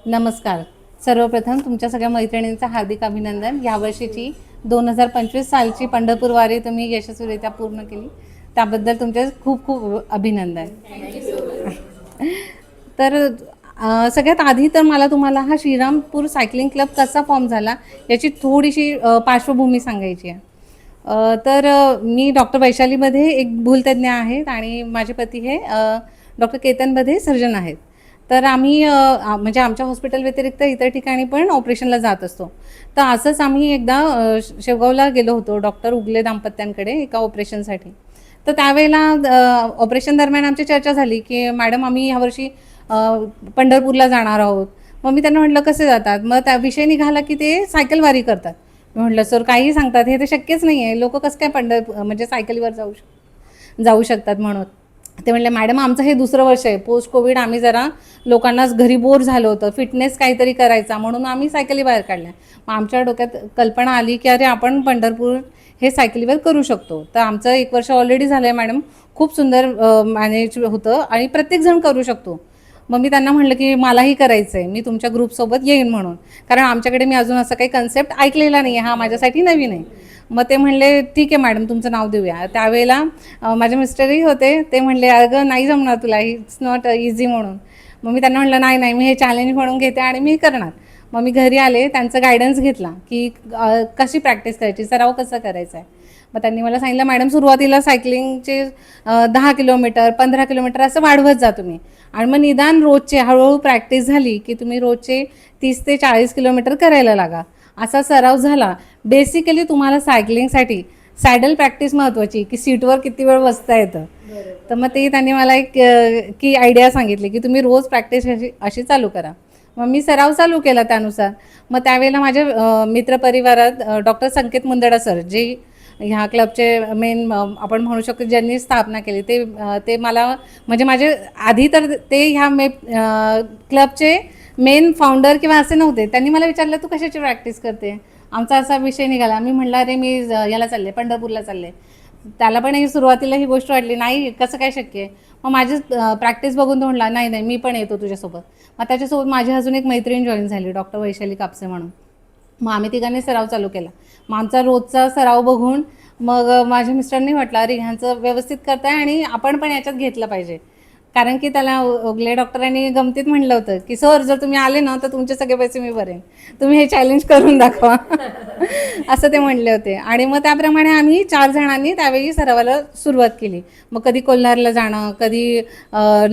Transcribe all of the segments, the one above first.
नमस्कार. सर्वप्रथम तुमच्या सगळ्या मैत्रिणींचं हार्दिक अभिनंदन. यावर्षीची 2025 सालची पंढरपूर वारी तुम्ही यशस्वीरित्या पूर्ण केली, त्याबद्दल तुमचे खूप खूप अभिनंदन. तर सगळ्यात आधी तर मला तुम्हाला हा श्रीरामपूर सायकलिंग क्लब कसा फॉर्म झाला याची थोडीशी पार्श्वभूमी सांगायची आहे. मी डॉक्टर वैशालीमध्ये एक भूलतज्ञ आहेत आणि माझे पती हे डॉक्टर केतनमध्ये सर्जन आहेत. तर आम्ही म्हणजे आमच्या हॉस्पिटल व्यतिरिक्त इतर ठिकाणी पण ऑपरेशनला जात असतो. तर असंच आम्ही एकदा शेवगावला गेलो होतो डॉक्टर उगले दाम्पत्यांकडे एका ऑपरेशनसाठी. तर त्यावेळेला ऑपरेशन दरम्यान आमची चर्चा झाली की मॅडम आम्ही ह्यावर्षी पंढरपूरला जाणार आहोत. मग मी त्यांना म्हटलं कसे जातात. मग त्या विषय निघाला की ते सायकलवारी करतात. मी म्हटलं सर काही सांगतात, हे तर शक्यच नाही आहे, लोक कसं काय म्हणजे सायकलीवर जाऊ शकतात म्हणून. ते म्हणले मॅडम आमचं हे दुसरं वर्ष आहे, पोस्ट कोविड आम्ही जरा लोकांना घरी बोर झालं होतं, फिटनेस काहीतरी करायचा म्हणून आम्ही सायकली बाहेर काढल्या. मग आमच्या डोक्यात कल्पना आली की अरे आपण पंढरपूर हे सायकलीवर करू शकतो. तर आमचं 1 वर्ष ऑलरेडी झालं आहे मॅडम, खूप सुंदर मॅनेज होतं आणि प्रत्येकजण करू शकतो. मग मी त्यांना म्हटलं की मलाही करायचं आहे, मी तुमच्या ग्रुपसोबत येईन म्हणून, कारण आमच्याकडे मी अजून असं काही कन्सेप्ट ऐकलेला नाही आहे, हा माझ्यासाठी नवीन आहे. मग ते म्हणले ठीक आहे मॅडम तुमचं नाव देऊया. त्यावेळेला माझे मिस्टरही होते, ते म्हणले अगं नाही जमणार तुला, इट्स नॉट इझी म्हणून. मग मी त्यांना म्हटलं नाही नाही मी हे चॅलेंज म्हणून घेते आणि मी करणार. मग मी घरी आले, त्यांचा गायडन्स घेतला की कशी प्रॅक्टिस करायची, सराव कसा करायचा आहे. मग त्यांनी मला सांगितलं मॅडम सुरुवातीला सायकलिंगचे 10 किलोमीटर 15 किलोमीटर असं वाढवत जा तुम्ही, आणि मग निदान रोजचे हळूहळू प्रॅक्टिस झाली की तुम्ही रोजचे 30 ते 40 किलोमीटर करायला लागा. असा सराव झाला. बेसिकली तुम्हाला सायकलिंगसाठी सॅडल प्रॅक्टिस महत्त्वाची, की सीटवर किती वेळ बसता येतं. तर मग ते त्यांनी मला एक की आयडिया सांगितली की तुम्ही रोज प्रॅक्टिस अशी चालू करा. मग मी सराव चालू केला त्यानुसार. मग त्यावेळेला माझ्या मित्रपरिवारात डॉक्टर संकेत मुंदडा सर, जे ह्या क्लबचे मेन आपण म्हणू शकतो ज्यांनी स्थापना केली, ते मला म्हणजे माझे आधी तर ते ह्या क्लबचे मेन फाउंडर किंवा असे नव्हते. त्यांनी मला विचारलं तू कशाची प्रॅक्टिस करते. आमचा असा विषय निघाला. मी म्हटलं अरे मी याला चालले, पंढरपूरला चालले. त्याला पण ही सुरुवातीला ही गोष्ट वाटली, नाही कसं काय शक्य आहे. मग माझी प्रॅक्टिस बघून तो म्हणला नाही नाही मी पण येतो तुझ्यासोबत. मग त्याच्यासोबत माझी अजून एक मैत्रीण जॉईन झाली डॉक्टर वैशाली कापसे म्हणून. मग आम्ही तिघांनी सराव चालू केला. मग आमचा रोजचा सराव बघून मग माझ्या मिस्टरांनी म्हटलं अरे ह्यांचं व्यवस्थित करताय आणि आपण पण याच्यात घेतलं पाहिजे. कारण की त्याला उगले डॉक्टरांनी गमतीत म्हणलं होतं की सर जर तुम्ही आले ना तर तुमचे सगळे पैसे मी भरेन, तुम्ही हे चॅलेंज करून दाखवा. असं ते म्हणले होते. आणि मग त्याप्रमाणे आम्ही 4 जणांनी त्यावेळी सरावाला सुरुवात केली. मग कधी कोल्हारला जाणं, कधी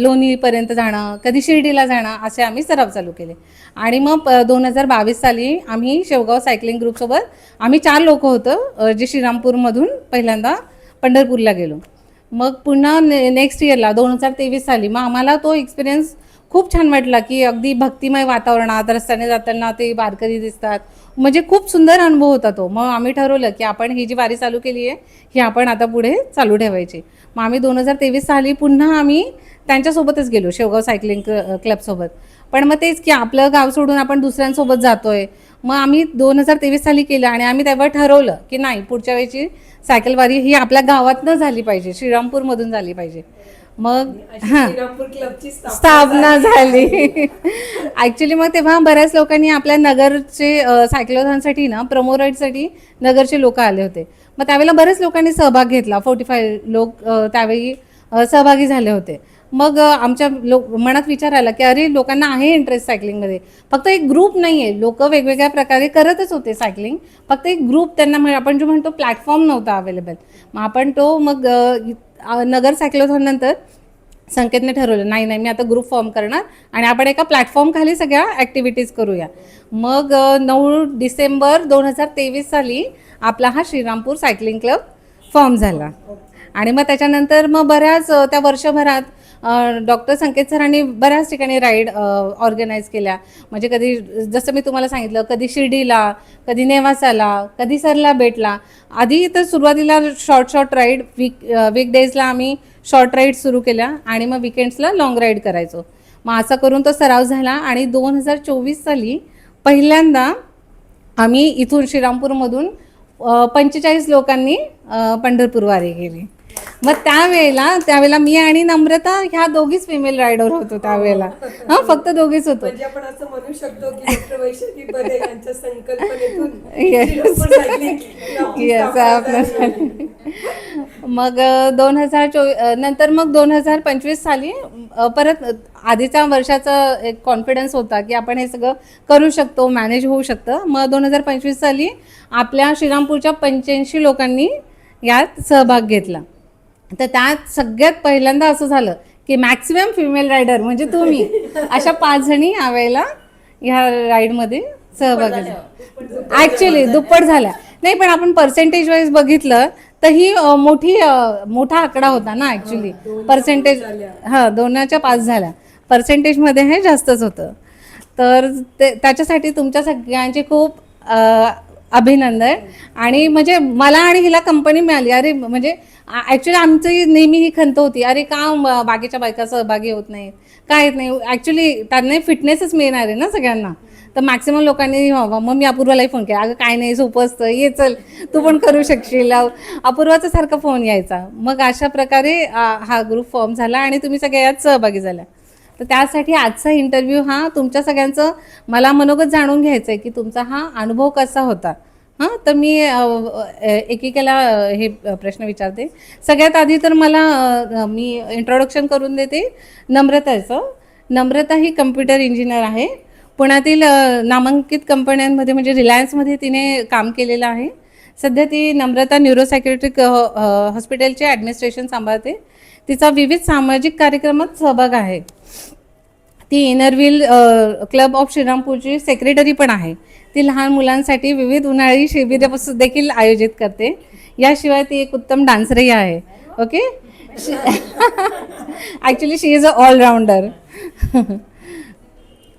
लोणीपर्यंत जाणं, कधी शिर्डीला जाणं, असे आम्ही सराव चालू केले. आणि मग 2022 साली आम्ही शेवगाव सायकलिंग ग्रुपसोबत आम्ही 4 लोक होतो, जे श्रीरामपूरमधून पहिल्यांदा पंढरपूरला गेलो. मग पुन्हा नेक्स्ट इयरला 2023 साली मग आम्हाला तो एक्सपिरियन्स खूप छान वाटला की अगदी भक्तिमय वातावरणात रस्त्याने जाताना ते वारकरी दिसतात, म्हणजे खूप सुंदर अनुभव होता तो. मग आम्ही ठरवलं की आपण ही जी वारी चालू केली आहे ही आपण आता पुढे चालू ठेवायची. मग आम्ही 2023 साली पुन्हा आम्ही त्यांच्यासोबतच गेलो, शेवगाव सायकलिंग क्लबसोबत. पण मग तेच की आपलं गाव सोडून आपण दुसऱ्यांसोबत जातोय. मग आम्ही 2023 साली केलं आणि आम्ही तेव्हा ठरवलं की नाही पुढच्या वेळची सायकलवारी ही आपल्या गावातनं झाली पाहिजे, श्रीरामपूरमधून झाली पाहिजे. मग श्रीरामपूर क्लबची स्थापना झाली. ॲक्च्युली मग तेव्हा बऱ्याच लोकांनी आपल्या नगरचे सायक्लोथॉनसाठी ना प्रोमो राईडसाठी नगरचे लोक आले होते. मग त्यावेळेला बरेच लोकांनी सहभाग घेतला, 45 लोक त्यावेळी सहभागी झाले होते. मग आमच्या मनात विचार आला की अरे लोकांना आहे इंटरेस्ट सायकलिंगमध्ये, फक्त एक ग्रुप नाही आहे. लोक वेगवेगळ्या प्रकारे करतच होते सायकलिंग, फक्त एक ग्रुप त्यांना आपण जो म्हणतो प्लॅटफॉर्म नव्हता अवेलेबल. मग आपण तो मग नगर सायक्लोथॉन नंतर संकेतने ठरवलं नाही नाही मी आता ग्रुप फॉर्म करणार आणि आपण एका प्लॅटफॉर्म खाली सगळ्या ॲक्टिव्हिटीज करूया. मग 9 डिसेंबर 2023 साली आपला हा श्रीरामपूर सायकलिंग क्लब फॉर्म झाला. आणि मग त्याच्यानंतर मग बऱ्याच त्या वर्षभरात डॉक्टर संकेत सरांनी बऱ्याच ठिकाणी राईड ऑर्गनाईज केल्या. म्हणजे कधी जसं मी तुम्हाला सांगितलं, कधी शिर्डीला, कधी नेवासाला, कधी सरला बेटला. आधी तर सुरुवातीला शॉर्ट राईड वीकडेजला आम्ही शॉर्ट राईड सुरू केल्या आणि मग विकेंड्सला लाँग राईड करायचो. मग असं करून तो सराव झाला. आणि 2024 साली पहिल्यांदा आम्ही इथून श्रीरामपूरमधून 45 लोकांनी पंढरपूर वारी गेली. मग त्यावेळेला मी आणि नम्रता ह्या दोघीच फिमेल रायडर होतो त्यावेळेला. हा, फक्त दोघीच होतो. म्हणजे आपण असं म्हणू शकतो की डॉक्टर वैशाली बदे यांच्या संकल्पनेतून Yes. श्रीरामपूर सायकलिंग क्लबची Yes, स्थापना आपलं झाली. मग 2024 नंतर मग 2025 साली परत आधीच्या वर्षाचा एक कॉन्फिडन्स होता की आपण हे सगळं करू शकतो, मॅनेज होऊ शकतं. मग 2025 साली आपल्या श्रीरामपूरच्या 85 लोकांनी यात सहभाग घेतला. तर त्यात सगळ्यात पहिल्यांदा असं झालं की मॅक्सिमम फिमेल रायडर म्हणजे तुम्ही अशा 5 जणी यावेळेला ह्या राईडमध्ये सहभाग घेतला. ॲक्च्युली दुप्पट झाल्या नाही, पण आपण पर्सेंटेज वाईज बघितलं तर ही मोठा आकडा होता ना ॲक्च्युली. पर्सेंटेज हां 2च्या 5 झाल्या, पर्सेंटेजमध्ये हे जास्तच होतं. तर त्याच्यासाठी तुमच्या सगळ्यांचे खूप अभिनंदन. आणि म्हणजे मला आणि हिला कंपनी मिळाली. अरे म्हणजे ॲक्च्युली आमची नेहमी ही खंत होती, अरे का बाकीच्या बायका सहभागी होत नाहीत, काय येत नाही. ॲक्च्युली त्यांना फिटनेसच मिळणार आहे ना सगळ्यांना. तर मॅक्सिमम लोकांनी व्हावा. मग मी अपूर्वालाही फोन केला, अगं काय नाही सोपं असतं, ये चल तू पण करू शकशील. अपूर्वाचा सारखा फोन यायचा. मग अशा प्रकारे हा ग्रुप फॉर्म झाला आणि तुम्ही सगळ्या यात सहभागी झाल्या. तर त्यासाठी आजचा इंटरव्ह्यू हा तुमच्या सगळ्यांचं मला मनोगत जाणून घ्यायचं आहे की तुमचा हा अनुभव कसा होता. हां, तर मी एकेकाला हे प्रश्न विचारते. सगळ्यात आधी तर मला मी इंट्रोडक्शन करून देते नम्रताचं. नम्रता ही कम्प्युटर इंजिनियर आहे. पुण्यातील नामांकित कंपन्यांमध्ये म्हणजे रिलायन्समध्ये तिने काम केलेलं आहे. सध्या ती नम्रता न्यूरोसायकॅट्रिक हॉस्पिटलचे ॲडमिनिस्ट्रेशन सांभाळते. तिचा विविध सामाजिक कार्यक्रमात सहभाग आहे. ती इनरव्हील क्लब ऑफ श्रीरामपूरची सेक्रेटरी पण आहे. ती लहान मुलांसाठी विविध उन्हाळी शिबिरे देखील आयोजित करते. याशिवाय ती एक उत्तम डान्सरही आहे. Okay, actually she is a allrounder.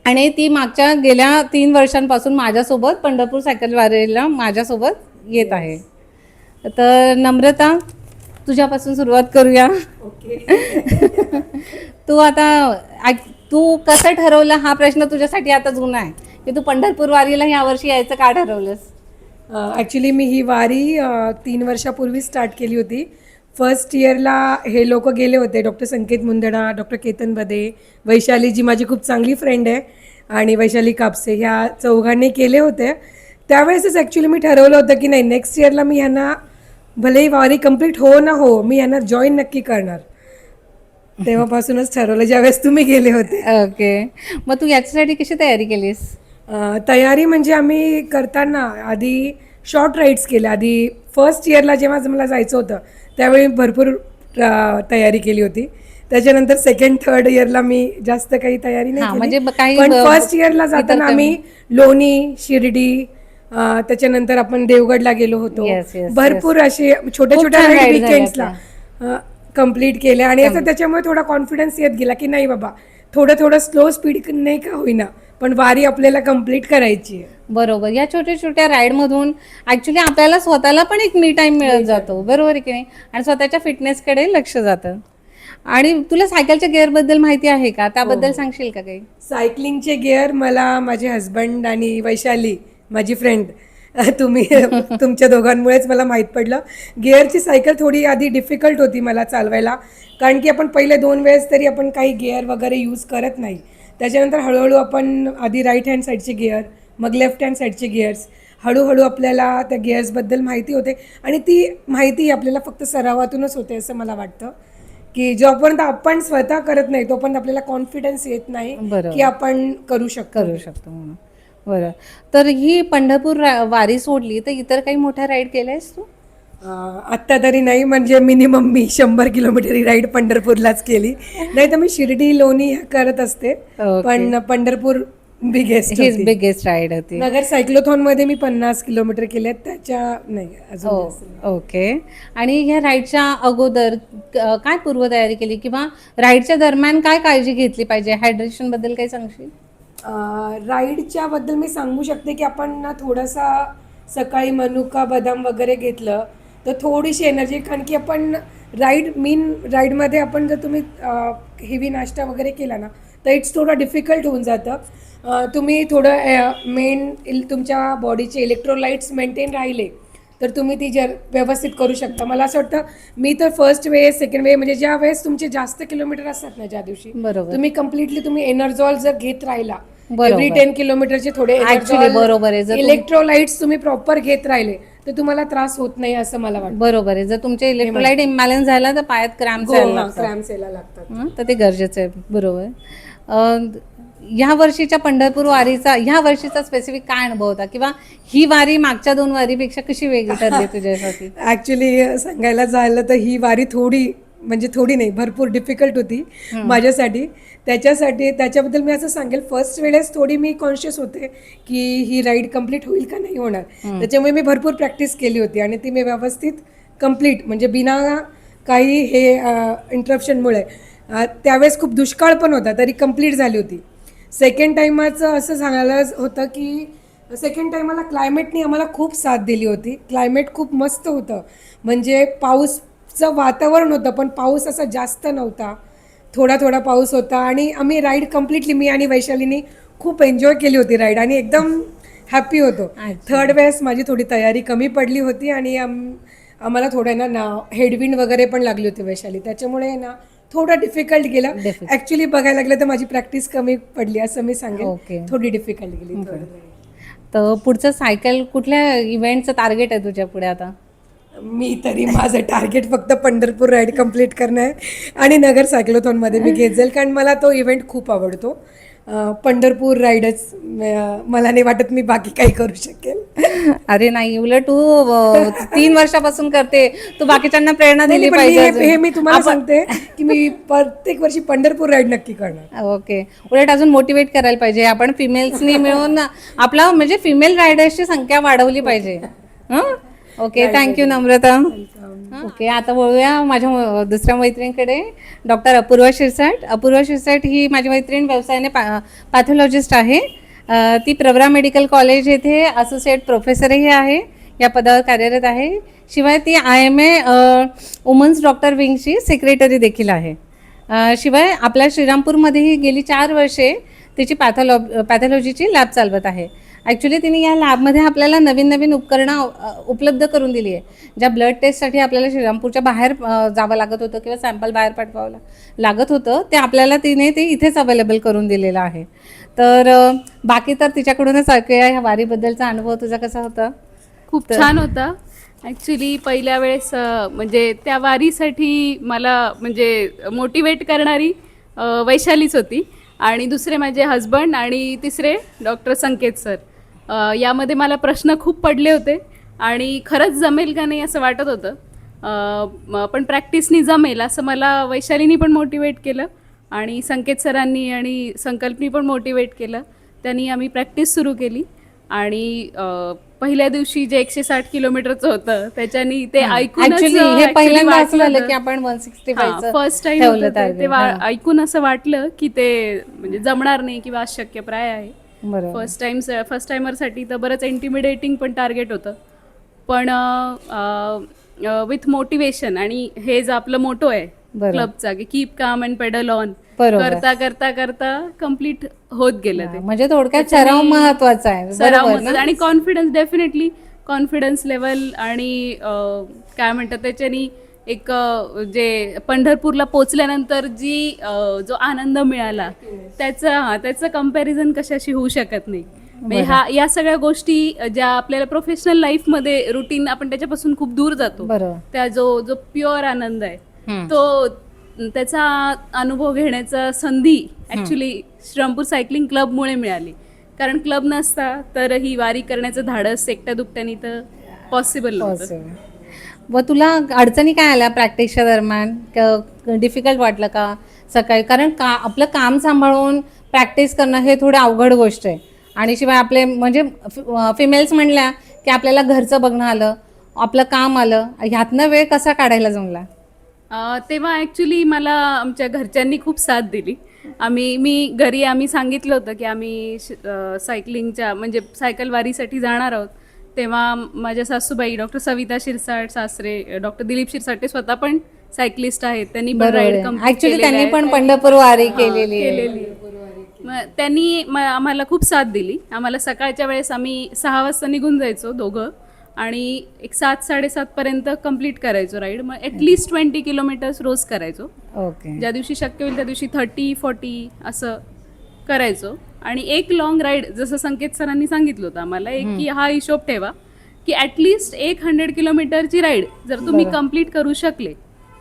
आणि ती मागच्या गेल्या 3 वर्षांपासून माझ्यासोबत पंढरपूर सायकल वारीला माझ्यासोबत येत आहे. तर नम्रता, तुझ्यापासून सुरुवात करूया. तू कसं ठरवलं हा प्रश्न तुझ्यासाठी आता जुना आहे की तू पंढरपूर वारीला यावर्षी यायचं का ठरवलंस? ॲक्च्युली मी ही वारी 3 वर्षापूर्वी स्टार्ट केली होती. फर्स्ट इयरला हे लोक गेले होते, डॉक्टर संकेत मुंदडा, डॉक्टर केतन बदे, वैशाली जी माझी खूप चांगली फ्रेंड आहे, आणि वैशाली कापसे, ह्या चौघांनी केले होते. त्यावेळेसच ॲक्च्युली मी ठरवलं होतं की नाही, नेक्स्ट इयरला मी ह्यांना भलेही वारी कंप्लीट हो ना हो, मी ह्यांना जॉईन नक्की करणार. तेव्हापासूनच ठरवलं ज्यावेळेस तुम्ही गेले होते. ओके, मग तू याच्यासाठी कशी तयारी केलीस? तयारी म्हणजे आम्ही करताना आधी शॉर्ट राईड्स केल्या. आधी फर्स्ट इयरला जेव्हा मला जायचं होतं त्यावेळी भरपूर तयारी केली होती. त्याच्यानंतर सेकंड थर्ड इयरला मी जास्त काही तयारी नाही म्हणजे केली. पण फर्स्ट इयरला जाताना आम्ही लोणी, शिर्डी, त्याच्यानंतर आपण देवगडला गेलो होतो. भरपूर असे छोट्या छोट्या राईड विकेंड्सला कंप्लीट केल्या. आणि असं त्याच्यामुळे थोडा कॉन्फिडन्स येत गेला की नाही बाबा, थोडं स्लो स्पीड नाही का होईना, पण वारी आपल्याला कंप्लीट करायची आहे. बरोबर. या छोट्या छोट्या राईडमधून ॲक्च्युली आपल्याला स्वतःला पण एक मी टाईम मिळत जातो, बरोबर आहे की नाही, आणि स्वतःच्या फिटनेसकडे लक्ष जातं. आणि तुला सायकलच्या गिअरबद्दल माहिती आहे का? त्याबद्दल सांगशील का काही? सायकलिंगचे गिअर मला माझे हस्बंड आणि वैशाली माझी फ्रेंड, तुम्ही तुमच्या दोघांमुळेच मला माहीत पडलं. गिअरची सायकल थोडी आधी डिफिकल्ट होती मला चालवायला, कारण की आपण पहिले 2 वेळेस तरी आपण काही गिअर वगैरे यूज करत नाही. त्याच्यानंतर हळूहळू आपण आधी राईट हँड साईडचे गिअर, मग लेफ्ट हँड साईडचे गिअर्स, हळूहळू आपल्याला त्या गिअर्सबद्दल माहिती होते. आणि ती माहिती आपल्याला फक्त सरावातूनच होते असं मला वाटतं, की जोपर्यंत आपण स्वतः करत नाही तोपर्यंत आपल्याला कॉन्फिडन्स येत नाही की आपण करू शकतो म्हणून. बरं, तर ही पंढरपूर वारी सोडली तर इतर काही मोठ्या राईड केल्यास तू? आत्ता तरी नाही, म्हणजे मिनिमम मी 100 किलोमीटर ही राईड पंढरपूरलाच केली. नाही तर मी शिर्डी, लोणी करत असते, पण पंढरपूर बिगेस्ट राईड होती. नगर सायक्लोथॉन मध्ये मी 50 किलोमीटर केले, त्याच्या नाही अजून. ओके. आणि ह्या राईडच्या अगोदर काय पूर्वतयारी केली किंवा राईडच्या दरम्यान काय काळजी घेतली पाहिजे? हायड्रेशन बद्दल काही सांगशील? राईडच्या बद्दल मी सांगू शकते की आपण ना थोडासा सकाळी मनुका, बदाम वगैरे घेतलं तर थोडीशी एनर्जी, कारण की आपण राईडमध्ये आपण जर तुम्ही हेवी नाश्ता वगैरे केला ना तर इट्स थोडं डिफिकल्ट होऊन जातं. तुम्ही थोडं तुमच्या बॉडीचे इलेक्ट्रोलाइट्स मेंटेन राहिले तर तुम्ही ती व्यवस्थित करू शकता. मला असं वाटतं मी तर फर्स्ट वे सेकंड वे म्हणजे ज्या वेळेस तुमचे जास्त किलोमीटर असतात ना ज्या दिवशी बरोबर. तुम्ही कम्प्लिटली तुम्ही एनर्जॉल जर घेत राहिला बरोबर. एव्हरी 10 किलोमीटरचे थोडे Actually बरोबर आहे. जर इलेक्ट्रोलाइट्स तुम्ही प्रॉपर घेत राहिले तर तुम्हाला त्रास होत नाही असं मला वाटतं. बरोबर आहे. जर तुमचे इलेक्ट्रोलाइट इम्बॅलन्स झाला तर पायात क्रॅम्प्स यायला लागतात. क्रॅम्प्स यायला लागतात. तर ते गरजेचं आहे. बरोबर. ह्या वर्षीच्या पंढरपूर वारीचा ह्या वर्षीचा स्पेसिफिक काय अनुभव होता किंवा ही वारी मागच्या 2 वारीपेक्षा कशी वेगळी ठरली तुझ्यासाठी? ऍक्च्युली सांगायला झालं तर ही वारी थोडी नाही भरपूर डिफिकल्ट होती माझ्यासाठी. त्याच्याबद्दल मी असं सांगेल, फर्स्ट वेळेस थोडी मी कॉन्शियस होते की ही राईड कम्प्लीट होईल का नाही होणार. त्याच्यामुळे मी भरपूर प्रॅक्टिस केली होती आणि ती मी व्यवस्थित कम्प्लीट म्हणजे बिना काही हे इंटरप्शनमुळे त्यावेळेस खूप दुष्काळ पण होता तरी कम्प्लीट झाली होती. सेकंड टाईमाचं असं सांगायला होतं की सेकंड टाईमाला क्लायमेटनी आम्हाला खूप साथ दिली होती. क्लायमेट खूप मस्त होतं, म्हणजे पाऊसचं वातावरण होतं पण पाऊस असा जास्त नव्हता, थोडा थोडा पाऊस होता आणि आम्ही राईड कम्प्लिटली मी आणि वैशालीनी खूप एन्जॉय केली होती राईड आणि एकदम हॅपी होतो. थर्ड वेळेस माझी थोडी तयारी कमी पडली होती आणि आम्हाला थोडं ना हेडविंड वगैरे पण लागली होती वैशाली, त्याच्यामुळे ना थोडं डिफिकल्ट गेलं. ऍक्च्युली बघायला लागलं तर माझी प्रॅक्टिस कमी पडली असं मी सांगेन. थोडी डिफिकल्ट गेली. तर पुढचं सायकल कुठल्या इव्हेंटचं टार्गेट आहे तुझ्या पुढे आता? मी तरी माझं टार्गेट फक्त पंढरपूर राईड कम्प्लीट करणं आहे आणि नगर सायक्लोथॉनमध्ये मी घेत जाईल कारण मला तो इव्हेंट खूप आवडतो. पंढरपूर राईडच मला नाही वाटत मी बाकी काही करू शकेल. अरे नाही, उलट तू 3 वर्षापासून करते, तू बाकीच्यांना प्रेरणा दिली पाहिजे. हे मी तुम्हाला सांगते की मी प्रत्येक वर्षी पंढरपूर राईड नक्की करणार. ओके, उलट अजून मोटिवेट करायला पाहिजे आपण फिमेल्सनी मिळून आपला म्हणजे फिमेल रायडर्सची संख्या वाढवली पाहिजे. ओके, थँक्यू नम्रता. ओके, आता बोलूया माझ्या दुसऱ्या मैत्रिणीकडे, डॉक्टर अपूर्वा शिरसाट. अपूर्वा शिरसाट ही माझी मैत्रीण व्यवसायाने पॅथॉलॉजिस्ट आहे. ती प्रवरा मेडिकल कॉलेज येथे असोसिएट प्रोफेसरही आहे, या पदावर कार्यरत आहे. शिवाय ती IMA वुमन्स डॉक्टर विंगची सेक्रेटरी देखील आहे. शिवाय आपल्या श्रीरामपूरमध्येही गेली 4 वर्षे तिची पॅथॉलॉजीची लॅब चालवत आहे. ॲक्च्युली तिने या लॅबमध्ये आपल्याला नवीन नवीन उपकरणं उपलब्ध करून दिली आहे. ज्या ब्लड टेस्टसाठी आपल्याला श्रीरामपूरच्या बाहेर जावं लागत होतं किंवा सॅम्पल बाहेर पाठवावं लागत होतं, ते आपल्याला तिने ते इथेच अवेलेबल करून दिलेलं आहे. तर बाकी तर तिच्याकडूनच ऐकूया ह्या वारीबद्दलचा अनुभव तुझा कसा होता? खूप छान होता. ॲक्च्युली पहिल्या वेळेस म्हणजे त्या वारीसाठी मला म्हणजे मोटिवेट करणारी वैशालीच होती आणि दुसरे माझे हजबंड आणि तिसरे डॉक्टर संकेत सर. यामध्ये मला प्रश्न खूप पडले होते आणि खरंच जमेल का नाही असं वाटत होतं, पण प्रॅक्टिसनी जमेल असं मला वैशालीनी पण मोटिवेट केलं आणि संकेत सरांनी आणि संकल्पनी पण मोटिवेट केलं. त्यांनी आम्ही प्रॅक्टिस सुरू केली आणि पहिल्या दिवशी जे 160 किलोमीटरचं होतं त्याच्यानी ते ऐकूनच हे पहिल्यांदा असं झालं की आपण 165 फर्स्ट टाइम तेव्हा ऐकून असं वाटलं की ते म्हणजे जमणार नाही किंवा अशक्यप्राय आहे. फर्स्ट टाइमरसाठी तर बरंच इंटिमिडेटिंग पण टार्गेट होतं, पण विथ मोटिवेशन आणि हे जे आपलं मोटो आहे क्लबचा की keep calm and pedal on, करता करता करता कम्प्लीट होत गेलं ते. म्हणजे थोडक्यात सराव महत्वाचा आहे. सराव आणि कॉन्फिडन्स, डेफिनेटली कॉन्फिडन्स लेवल आणि काय म्हणतात त्याच्यानी एक जे पंढरपूरला पोचल्यानंतर जो आनंद मिळाला त्याचं कंपॅरिझन कशाशी होऊ शकत नाही. या सगळ्या गोष्टी ज्या आपल्याला प्रोफेशनल लाईफमध्ये रुटीन आपण त्याच्यापासून खूप दूर जातो, त्या जो प्युअर आनंद आहे तो त्याचा अनुभव घेण्याचा संधी ॲक्च्युली श्रीरामपूर सायकलिंग क्लबमुळे मिळाली. कारण क्लब नसता तर ही वारी करण्याचं धाडस एकट्या दुकट्यानी तर पॉसिबल नव्हतं. व तुला अडचणी काय आल्या प्रॅक्टिसच्या दरम्यान? डिफिकल्ट वाटलं का सकाळी? कारण आपलं काम सांभाळून प्रॅक्टिस करणं हे थोडी अवघड गोष्ट आहे आणि शिवाय आपले म्हणजे फिमेल्स म्हणल्या की आपल्याला घरचं बघणं आलं, आपलं काम आलं, ह्यातनं वेळ कसा काढायला जमला? तेव्हा ॲक्च्युली मला आमच्या घरच्यांनी खूप साथ दिली. आम्ही सांगितलं होतं की आम्ही सायकलिंगच्या म्हणजे सायकल वारीसाठी जाणार आहोत. तेव्हा माझ्या सासूबाई डॉक्टर सविता शिरसाट, सासरे डॉक्टर दिलीप शिरसाट स्वतः पण सायकलिस्ट आहेत, त्यांनी पण राईड ॲक्च्युली त्यांनी पण पंढरपूर वारी केलेली. त्यांनी आम्हाला खूप साथ दिली. आम्हाला सकाळच्या वेळेस आम्ही 6 वाजता निघून जायचो दोघं आणि एक 7-7:30पर्यंत कंप्लीट करायचो राईड. मग ॲटलिस्ट 20 किलोमीटर्स रोज करायचो. ओके. ज्या दिवशी शक्य होईल त्या दिवशी 30-40 असं करायचो. आणि एक लॉंग राईड जसं संकेत सरांनी सांगितलं होतं आम्हाला की हा हिशोब ठेवा की ॲटलिस्ट 100 किलोमीटरची राईड जर तुम्ही कंप्लीट करू शकले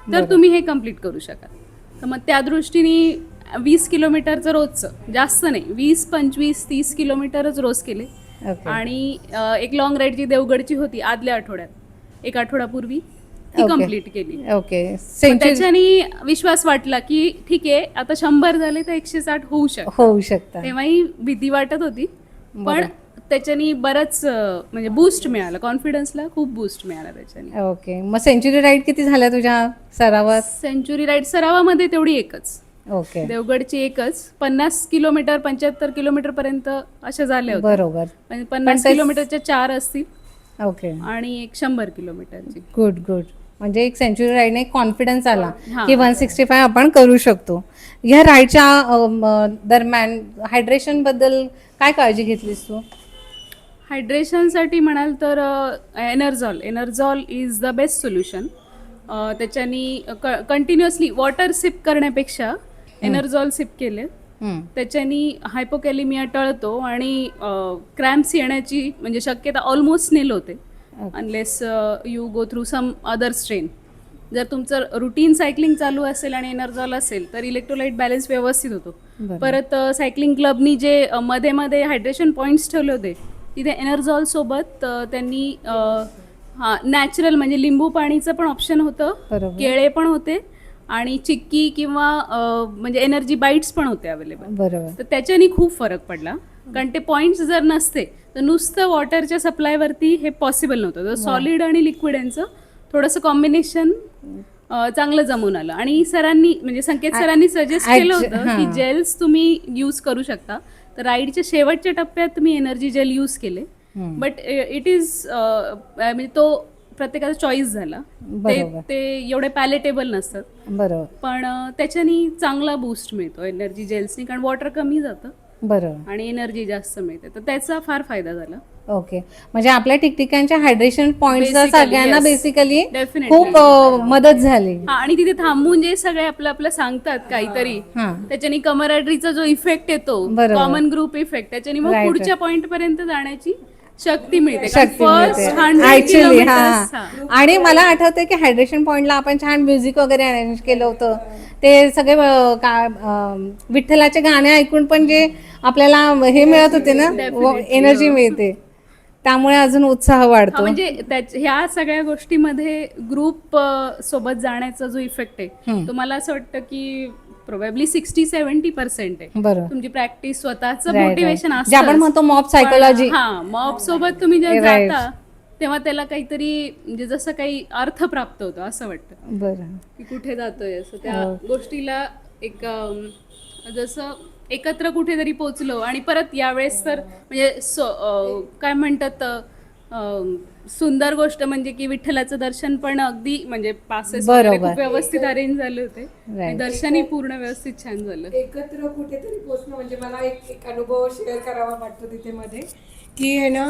तर तुम्ही हे कंप्लीट करू शकाल. तर मग त्या दृष्टीने 20 किलोमीटरचं रोजचं, जास्त नाही, 20, 25, 30 किलोमीटरच रोज केले. ओके. आणि एक लॉंग राईड जी देवगडची होती आदल्या आठवड्यात, एक आठवड्यापूर्वी ती ओके. कंप्लीट केली. ओके. मग त्याच्याने विश्वास वाटला की ठीक आहे आता 100 झाले तर 160 होऊ शकतं. होऊ शकतं. तेव्हाही भीती वाटत होती, पण त्याच्यानी बरंच म्हणजे बूस्ट मिळालं, कॉन्फिडन्सला खूप बूस्ट मिळाला त्याच्याने. ओके. मग सेंचुरी राईड किती झाल्या तुझ्या सरावात? सेंचुरी राईड सरावामध्ये तेवढी एकच, ओके. देवगडची एकच. 50 किलोमीटर 75 किलोमीटर पर्यंत अशा झाल्या होत्या. बरोबर. 50 किलोमीटरच्या 4 असतील ओके. आणि एक 100 किलोमीटरची. Good good. म्हणजे एक सेंचुरी राईडने कॉन्फिडन्स आला हां. की 165 आपण करू शकतो. ह्या राईडच्या दरम्यान हायड्रेशन बद्दल काय काळजी घेतलीस तू? हायड्रेशनसाठी म्हणाल तर एनर्झॉल इज द बेस्ट सोल्युशन. त्याच्यानी कंटिन्युअसली वॉटर सिप करण्यापेक्षा एनर्झॉल सिप केले, त्याच्यानी हायपोकॅलिमिया टळतो आणि क्रॅम्प्स येण्याची म्हणजे शक्यता ऑलमोस्ट नील होते unless you go through some other strain. जर तुमचं रुटीन सायकलिंग चालू असेल आणि एनर्झॉल असेल तर इलेक्ट्रोलाइट बॅलन्स व्यवस्थित होतो. परत सायकलिंग क्लबनी जे मध्ये मध्ये हायड्रेशन पॉईंट्स ठेवले होते तिथे एनर्झॉल सोबत त्यांनी नॅचरल म्हणजे लिंबू पाणीचं पण ऑप्शन होतं, केळे पण होते आणि चिक्की किंवा म्हणजे एनर्जी बाईट्स पण होते अवेलेबल. बरोबर. तर त्याच्यानी खूप फरक पडला, कारण ते पॉईंट्स जर नसते तर नुसतं वॉटरच्या सप्लायवरती हे पॉसिबल नव्हतं. तर सॉलिड आणि लिक्विड यांचं थोडंसं कॉम्बिनेशन चांगलं जमून आलं. आणि सरांनी म्हणजे संकेत सरांनी सजेस्ट केलं होतं की जेल्स तुम्ही यूज करू शकता. तर राईडच्या शेवटच्या टप्प्यात तुम्ही एनर्जी जेल यूज केले, बट इट इज म्हणजे तो प्रत्येकाचा चॉईस झाला. ते एवढे पॅलेटेबल नसतात. बरोबर. पण त्याच्यानी चांगला बूस्ट मिळतो एनर्जी जेल्सनी, कारण वॉटर कमी जातं बरोबर आणि एनर्जी जास्त मिळते. तर त्याचा फार फायदा झाला. ओके. म्हणजे आपल्या ठिकठिकाणच्या हायड्रेशन पॉइंटचा Basically, सगळ्यांना yes. Basically Definitely. खूप मदत झाली. हा, आणि तिथे थांबून जे सगळे आपलं सांगतात काहीतरी, त्याच्यानी कमराड्रीचा जो इफेक्ट येतो, बरोबर. कॉमन ग्रुप इफेक्ट, त्याच्यानी मग Right, पुढच्या पॉइंट पर्यंत जाण्याची शक्ती मिळते. शक्ती फर्स्ट मिळते 100 ऍक्च्युली. किलोमीटर्स आणि मला आठवतंय की हायड्रेशन पॉइंटला आपण छान म्युझिक वगैरे अरेंज केलं होतं. ते सगळे विठ्ठलाचे गाणे ऐकून पण जे आपल्याला हे मिळत होते ना, एनर्जी मिळते, त्यामुळे अजून उत्साह वाढतो. म्हणजे ह्या सगळ्या गोष्टीमध्ये ग्रुप सोबत जाण्याचा जो इफेक्ट आहे तो मला असं वाटतं की प्रोबॅबली 60-70% आहे. बरोबर. तुमची प्रॅक्टिस, स्वतःचं मोटिवेशन जे आपण म्हणतो मॉब सायकोलॉजी. हा, मॉब सोबत तुम्ही जेव्हा जाता तेव्हा त्याला काहीतरी म्हणजे जसं काही अर्थ प्राप्त होतो असं वाटतं. बरं. की कुठे जातोय असं त्या गोष्टीला एक जसं एकत्र कुठेतरी पोचलो. आणि परत यावेळेस तर म्हणजे काय म्हणतात सुंदर गोष्ट म्हणजे की विठ्ठलाचं दर्शन पण अगदी म्हणजे पासेस वगैरे खूप व्यवस्थित अरेंज झाले होते. दर्शनही पूर्ण व्यवस्थित छान झालं. एकत्र कुठेतरी पोचणं म्हणजे मला एक अनुभव शेअर करावा वाटतो तिथे मध्ये की आहे ना,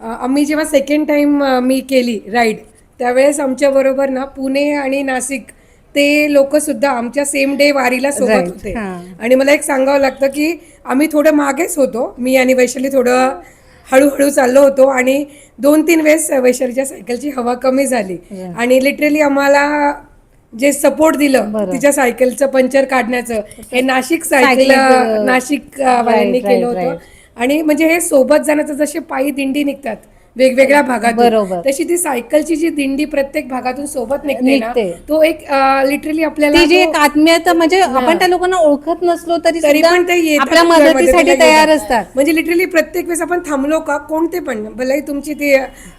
आम्ही जेव्हा सेकंड टाइम मी केली राईड त्यावेळेस आमच्या बरोबर ना पुणे आणि नाशिक ते लोक सुद्धा आमच्या सेम डे वारीला सोबत होते. आणि मला एक सांगावं लागतं की आम्ही थोडं मागेच होतो, मी आणि वैशाली थोडं हळूहळू चाललो होतो आणि 2-3 वेळेस वैशालीच्या सायकलची हवा कमी झाली आणि लिटरली आम्हाला जे सपोर्ट दिलं तिच्या सायकलचं पंचर काढण्याचं हे नाशिक वाल्यांनी केलं होतं. आणि म्हणजे हे सोबत जाण्याचं जसे पायी दिंडी निघतात वेगवेगळ्या भागातून, तशी ती सायकलची जी दिंडी प्रत्येक भागातून सोबत निघते ना, तो एक लिटरली आपल्याला जी एक आत्मीयता, म्हणजे आपण त्या लोकांना ओळखत नसलो तरी पण ते येतात आपल्या मदतीसाठी तयार असतात. म्हणजे लिटरली प्रत्येक वेळेस आपण थांबलो का कोणते पण भले तुमची ती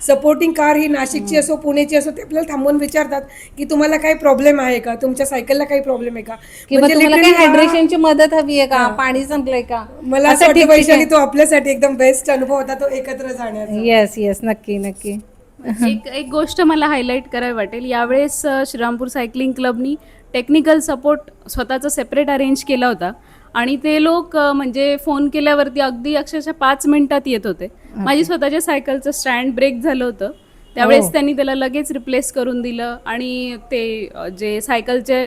सपोर्टिंग कार ही नाशिकची असो पुण्याची असो ते आपल्याला थांबून विचारतात की तुम्हाला काही प्रॉब्लेम आहे का, तुमच्या सायकलला काही प्रॉब्लेम आहे का, म्हणजे काही हायड्रेशनची मदत हवी आहे का, पाणी संपलंय का. मला असं वाटतं वैशाली तो आपल्यासाठी एकदम बेस्ट अनुभव होता तो एकत्र जाण्याचा. येस येस, नक्की नक्की. एक गोष्ट मला हायलाईट करावी वाटेल, यावेळेस श्रीरामपूर सायकलिंग क्लबनी टेक्निकल सपोर्ट स्वतःचा सेपरेट अरेंज केला होता आणि ते लोक म्हणजे फोन केल्यावरती अगदी अक्षरशः 5 मिनिटात येत होते. माझी स्वतःच्या सायकलचं स्टँड ब्रेक झालं होतं त्यावेळेस त्यांनी त्याला लगेच रिप्लेस करून दिलं आणि ते जे सायकलचे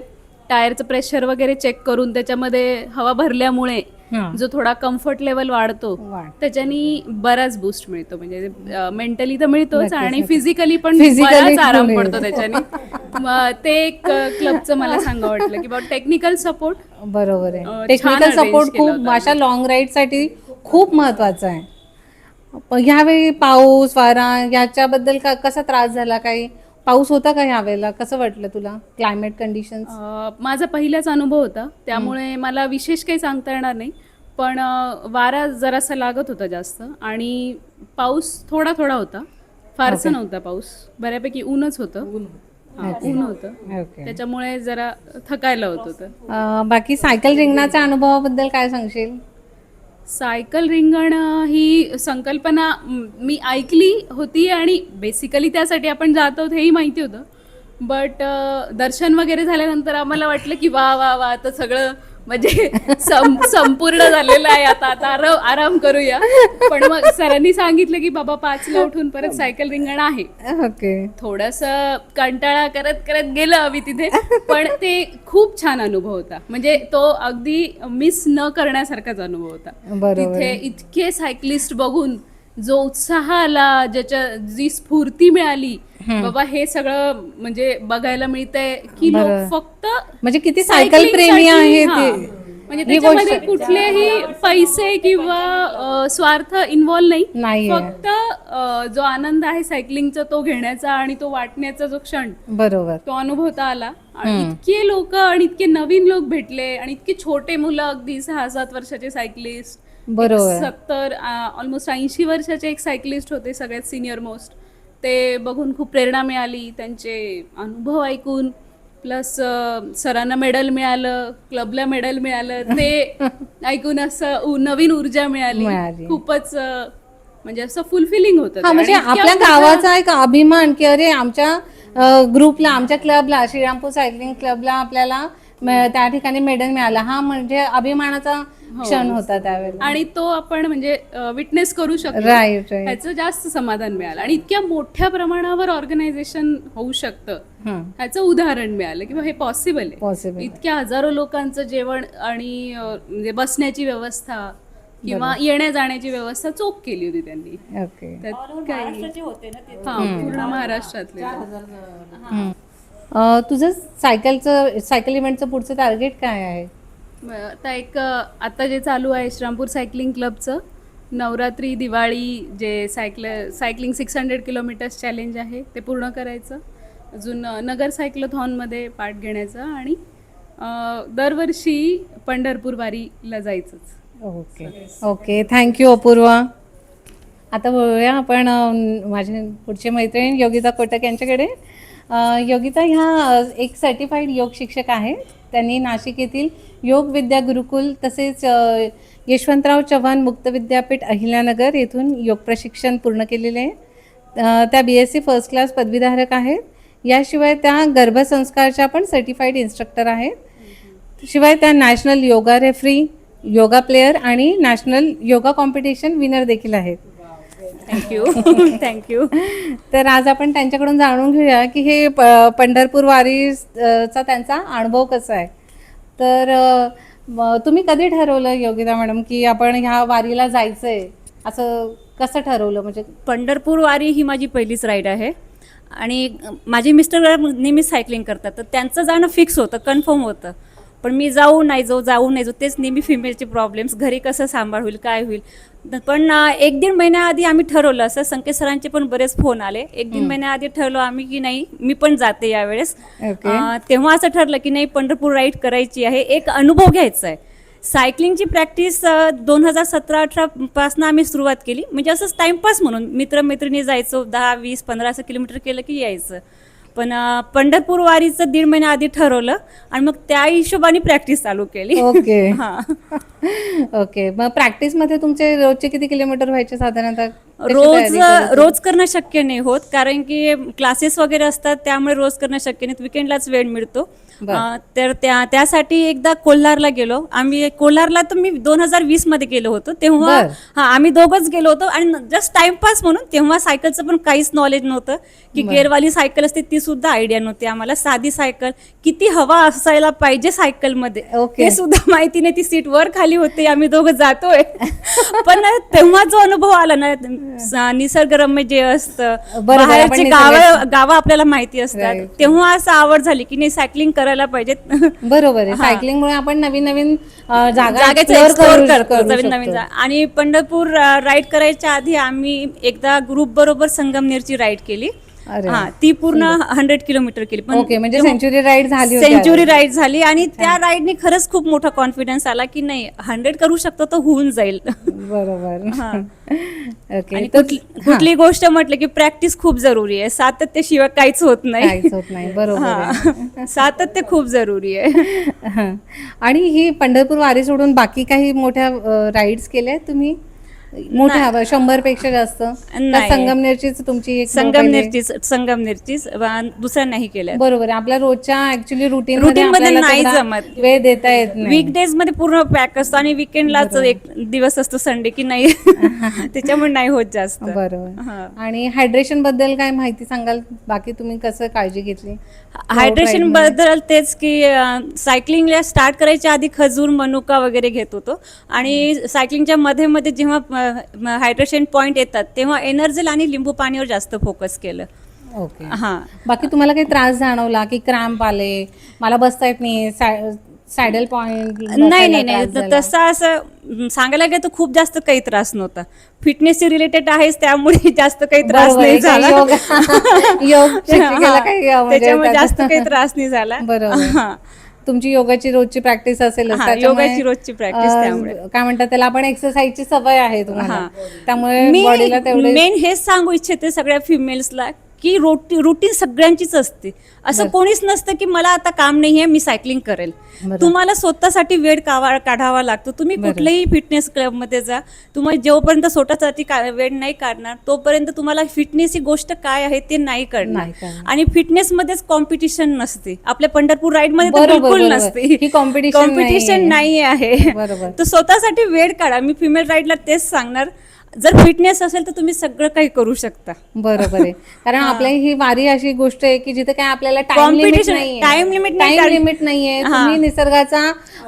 टायरचं प्रेशर वगैरे चेक करून त्याच्यामध्ये हवा भरल्यामुळे हां. जो थोडा कम्फर्ट लेवल वाढतो त्याच्यानी बराच बूस्ट मिळतो, म्हणजे मेंटली तर मिळतोच आणि फिजिकली पण बराच आराम मिळेल. पडतो त्याच्याने. ते एक क्लबचं मला सांगा वाटलं की बाबा टेक्निकल सपोर्ट बरोबर आहे. छान टेक्निकल arrange सपोर्ट केलं खूप होतं. अशा लॉंग राईडसाठी खूप महत्वाचा आहे. पण ह्यावेळी पाऊस वारा याच्याबद्दल कसा त्रास झाला? काही पाऊस होता का ह्यावेळेला? कसं वाटलं तुला क्लायमेट कंडिशन्स? माझा पहिलाच अनुभव होता त्यामुळे मला विशेष काही सांगता येणार नाही, पण वारा जरासा लागत होता जास्त आणि पाऊस थोडा थोडा होता, फारसा नव्हता पाऊस, बऱ्यापैकी ऊनच होतं. ऊन होतं ओके. त्याच्यामुळे जरा थकायला होत होतं. बाकी सायकल रिंगणाच्या अनुभवाबद्दल काय सांगशील? सायकल रिंगण ही संकल्पना मी ऐकली होती आणि बेसिकली त्यासाठी आपण जात आहोत हेही माहिती होतं, बट दर्शन वगैरे झाल्यानंतर आम्हाला वाटलं की वा वा वा आता सगळं म्हणजे संपूर्ण झालेलं आहे, आता आता आराम करूया. पण मग सरांनी सांगितलं की बाबा 5ला उठून परत सायकल रिंगण आहे. ओके. थोडंसं कंटाळा करत करत गेलं आम्ही तिथे, पण ते खूप छान अनुभव होता, म्हणजे तो अगदी मिस न करण्यासारखाच अनुभव होता. बरोबर. तिथे इतके सायकलिस्ट बघून जो उत्साह आला, जी स्फूर्ती मिळाली, बाबा हे सगळं म्हणजे बघायला मिळतंय की लोक फक्त म्हणजे किती सायकल cycling प्रेमी साठी, आहे हा, ते. म्हणजे ही त्याच्यामध्ये गोष्ट- कुठलेही पैसे किंवा स्वार्थ इन्व्हॉल्व नाही, नाहीये. फक्त जो आनंद आहे सायकलिंगचा तो घेण्याचा आणि तो वाटण्याचा जो क्षण बरोबर. तो अनुभवता आला. आणि इतके लोक आणि इतके नवीन लोक भेटले आणि इतकी छोटे मुलं, अगदी 6-7 वर्षाचे सायकलिस्ट, बरोबर. 70 ऑलमोस्ट 80 वर्षाचे एक सायकलिस्ट होते, सगळ्यात सिनियर मोस्ट. ते बघून खूप प्रेरणा मिळाली, त्यांचे अनुभव ऐकून, प्लस सरांना मेडल मिळालं, क्लबला मेडल मिळालं, ते ऐकून असं नवीन ऊर्जा मिळाली. खूपच म्हणजे असं फुलफिलिंग होतं ते. हा, म्हणजे आणि इतक्या आपल्या मोठ्या- गावाचा एक अभिमान की अरे आमच्या ग्रुपला, आमच्या क्लबला, श्रीरामपूर सायकलिंग क्लबला आपल्याला त्या ठिकाणी मेडल मिळाला. हा म्हणजे अभिमानाचा क्षण होता त्यावेळेला. आणि तो आपण म्हणजे विटनेस करू शकतो, राईट. ह्याचं जास्त समाधान मिळालं. आणि इतक्या मोठ्या प्रमाणावर ऑर्गनायझेशन होऊ शकतं ह्याचं उदाहरण मिळालं की हे पॉसिबल आहे. पॉसिबल. इतक्या हजारो लोकांचं जेवण आणि म्हणजे बसण्याची व्यवस्था किंवा येण्या जाण्याची व्यवस्था चोख केली होती त्यांनी. ओके. त्यात काही हा, पूर्ण महाराष्ट्रातले. तुझं सायकल इव्हेंटचं पुढचं टार्गेट काय आहे? आता आता जे चालू आहे श्रीरामपूर सायकलिंग क्लबचं नवरात्री दिवाळी जे सायकलिंग 600 किलोमीटर्स चॅलेंज आहे ते पूर्ण करायचं, अजून नगर सायक्लोथॉनमध्ये पार्ट घेण्याचं आणि दरवर्षी पंढरपूर वारीला जायचंच. ओके. Okay, thank you Apurva. आता बोलूया आपण माझे पुढचे मैत्रीण योगिता कोटक यांच्याकडे. योगिता ह्या एक सर्टिफाईड योग शिक्षक आहेत. त्यांनी नाशिक येथील योग विद्या गुरुकुल तसेच यशवंतराव चव्हाण मुक्त विद्यापीठ अहिल्यानगर येथून योग प्रशिक्षण पूर्ण केलेले आहे. त्या BSc फर्स्ट क्लास पदवीधारक आहेत. याशिवाय त्या गर्भसंस्कारच्या पण सर्टिफाईड इन्स्ट्रक्टर आहेत. शिवाय त्या national yoga referee, yoga player आणि नॅशनल योगा कॉम्पिटिशन विनर देखील आहेत. थँक्यू. तर आज आपण त्यांच्याकडून जाणून घेऊया की हे पंढरपूर वारीचा त्यांचा अनुभव कसा आहे. तर तुम्ही कधी ठरवलं योगिता मॅडम की आपण ह्या वारीला जायचंय, असं कसं ठरवलं? म्हणजे पंढरपूर वारी ही माझी पहिलीच राईड आहे आणि माझे मिस्टर नेहमी सायकलिंग करतात, तर त्यांचं जाणं फिक्स होतं, कन्फर्म होतं. पण मी जाऊ नाही जाऊ तेच नेहमी फिमेलचे प्रॉब्लेम्स, घरी कसं सांभाळ होईल, काय होईल. पण 1-1.5 महिन्याआधी आम्ही ठरवलं, असं संकेत सरांचे पण बरेच फोन आले. 1-1.5 महिन्याआधी ठरवलं आम्ही की नाही मी पण जाते यावेळेस. तेव्हा असं ठरलं की नाही पंढरपूर राईड करायची आहे, एक अनुभव घ्यायचा आहे. सायकलिंगची प्रॅक्टिस 2017-18 पासून आम्ही सुरुवात केली, म्हणजे असंच टाइमपास म्हणून मित्रमैत्रिणी जायचो, 10-20-15 असं किलोमीटर केलं की यायचं. पण पंढरपूर वारीचं 1.5 महिन्या आधी ठरवलं आणि मग त्या हिशोबाने प्रॅक्टिस चालू केली. ओके. ओके, मग प्रॅक्टिसमध्ये तुमचे रोजचे किती किलोमीटर व्हायचे साधारणतः? रोज करणं शक्य नाही होत, कारण की क्लासेस वगैरे असतात, त्यामुळे रोज करणं शक्य नाही. विकेंडलाच वेळ मिळतो. तर त्यासाठी एकदा कोल्हारला गेलो आम्ही. कोल्हारला तर मी 2020 मध्ये गेलो होतो, तेव्हा आम्ही दोघंच गेलो होतो आणि जस्ट टाइमपास म्हणून. तेव्हा सायकलचं पण काहीच नॉलेज नव्हतं की गेअरवाली सायकल असते, ती सुद्धा आयडिया नव्हती आम्हाला. साधी सायकल, किती हवा असायला पाहिजे सायकलमध्ये हे सुद्धा माहिती नाही. ती सीट वर खाली होते, आम्ही दोघं जातोय. पण तेव्हा जो अनुभव आला ना, निसर्गरम्य जे असतं, बाहेरचे गावं आपल्याला माहिती असतात, तेव्हा असं आवड झाली की नाही सायकलिंग करायला पाहिजेत. बरोबर आहे. सायकलिंगमुळे आपण नवीन नवीन जागेचं एक्सप्लोर करतो, नवीन. आणि पंढरपूर राईड करायच्या आधी आम्ही एकदा ग्रुप बरोबर संगमनेरची राईड केली. ती पूर्ण 100 किलोमीटर केली. ओके, म्हणजे सेंचुरी राईड झाली. सेंचुरी राईड झाली आणि त्या राईडने खरंच खूप मोठा कॉन्फिडन्स आला की नाही 100 करू शकतो तर होऊन जाईल. बरोबर. आणि कुठली गोष्ट म्हटलं की प्रॅक्टिस खूप जरुरी आहे. सातत्याशिवाय काहीच होत नाही. बरोबर. सातत्य खूप जरुरी आहे. आणि ही पंढरपूर वारी सोडून बाकी काही मोठ्या राईड्स केल्या तुम्ही? मोठ्या 100 पेक्षा जास्त? संगमनेरचीच तुमची? संगमनेरचीच, दुसऱ्या नाही केल्या. बरोबर आहे. आपल्या रोजच्या ऍक्च्युअली रुटीन मध्ये नाही जमत, वेळ देता येत नाही. वीकडेज मध्ये पूर्ण पॅक असतो आणि विकेंडलाच एक दिवस असतो संडे की नाही, त्याच्यामुळे नाही होत जास्त. बरोबर. आणि हायड्रेशन बद्दल काय माहिती सांगाल? बाकी तुम्ही कसं काळजी घेतली हायड्रेशन बद्दल? तेच की सायकलिंगला स्टार्ट करायच्या आधी खजूर, मनुका वगैरे घेत होतो आणि सायकलिंगच्या मध्ये मध्ये जेव्हा हायड्रेशन पॉइंट येतात तेव्हा एनर्जी आणि लिंबू पाणीवर जास्त फोकस केलं. ओके. बाकी तुम्हाला काही त्रास जाणवला की क्रॅम्प आले, मला बसता येत नाही, सॅडल पॉइंट? नाही, तसं असं सांगायला गेलं तर खूप जास्त काही त्रास नव्हता. फिटनेसशी रिलेटेड आहेच, त्यामुळे जास्त काही त्रास नाही झाला. त्याच्यामुळे जास्त काही त्रास नाही झाला. बरोबर. तुमची योगाची रोजची प्रॅक्टिस असेल, योगाची रोजची प्रॅक्टिस, त्यामुळे काय म्हणतात त्याला आपण एक्सरसाइजची सवय आहे तुम्हाला, त्यामुळे बॉडीला तेवढे. मेन हेच सांगू इच्छिते सगळ्या फिमेल्सला की रुटीन सगळ्यांचीच असते. असं कोणीच नसतं की मला आता काम नाहीये मी सायकलिंग करेल. तुम्हाला स्वतःसाठी वेळ काढावा लागतो. तुम्ही कुठल्याही फिटनेस क्लब मध्ये जा, तुम्हाला जोपर्यंत स्वतःसाठी वेळ नाही काढणार तोपर्यंत तुम्हाला फिटनेस ही गोष्ट काय आहे ते नाही कळणार. आणि फिटनेस मध्येच कॉम्पिटिशन नसते. आपल्या पंढरपूर राईड मध्ये तर बिलकुल नसते, कॉम्पिटिशन नाही आहे. तर स्वतःसाठी वेळ काढा. मी फिमेल राईडला तेच सांगणार, जर फिटनेस असेल तर तुम्ही सगळं काही करू शकता. बरोबर आहे. कारण आपल्या ही वारी अशी गोष्ट आहे की जिथे काय आपल्याला टाइम लिमिट नाहीये. तुम्ही निसर्गाचा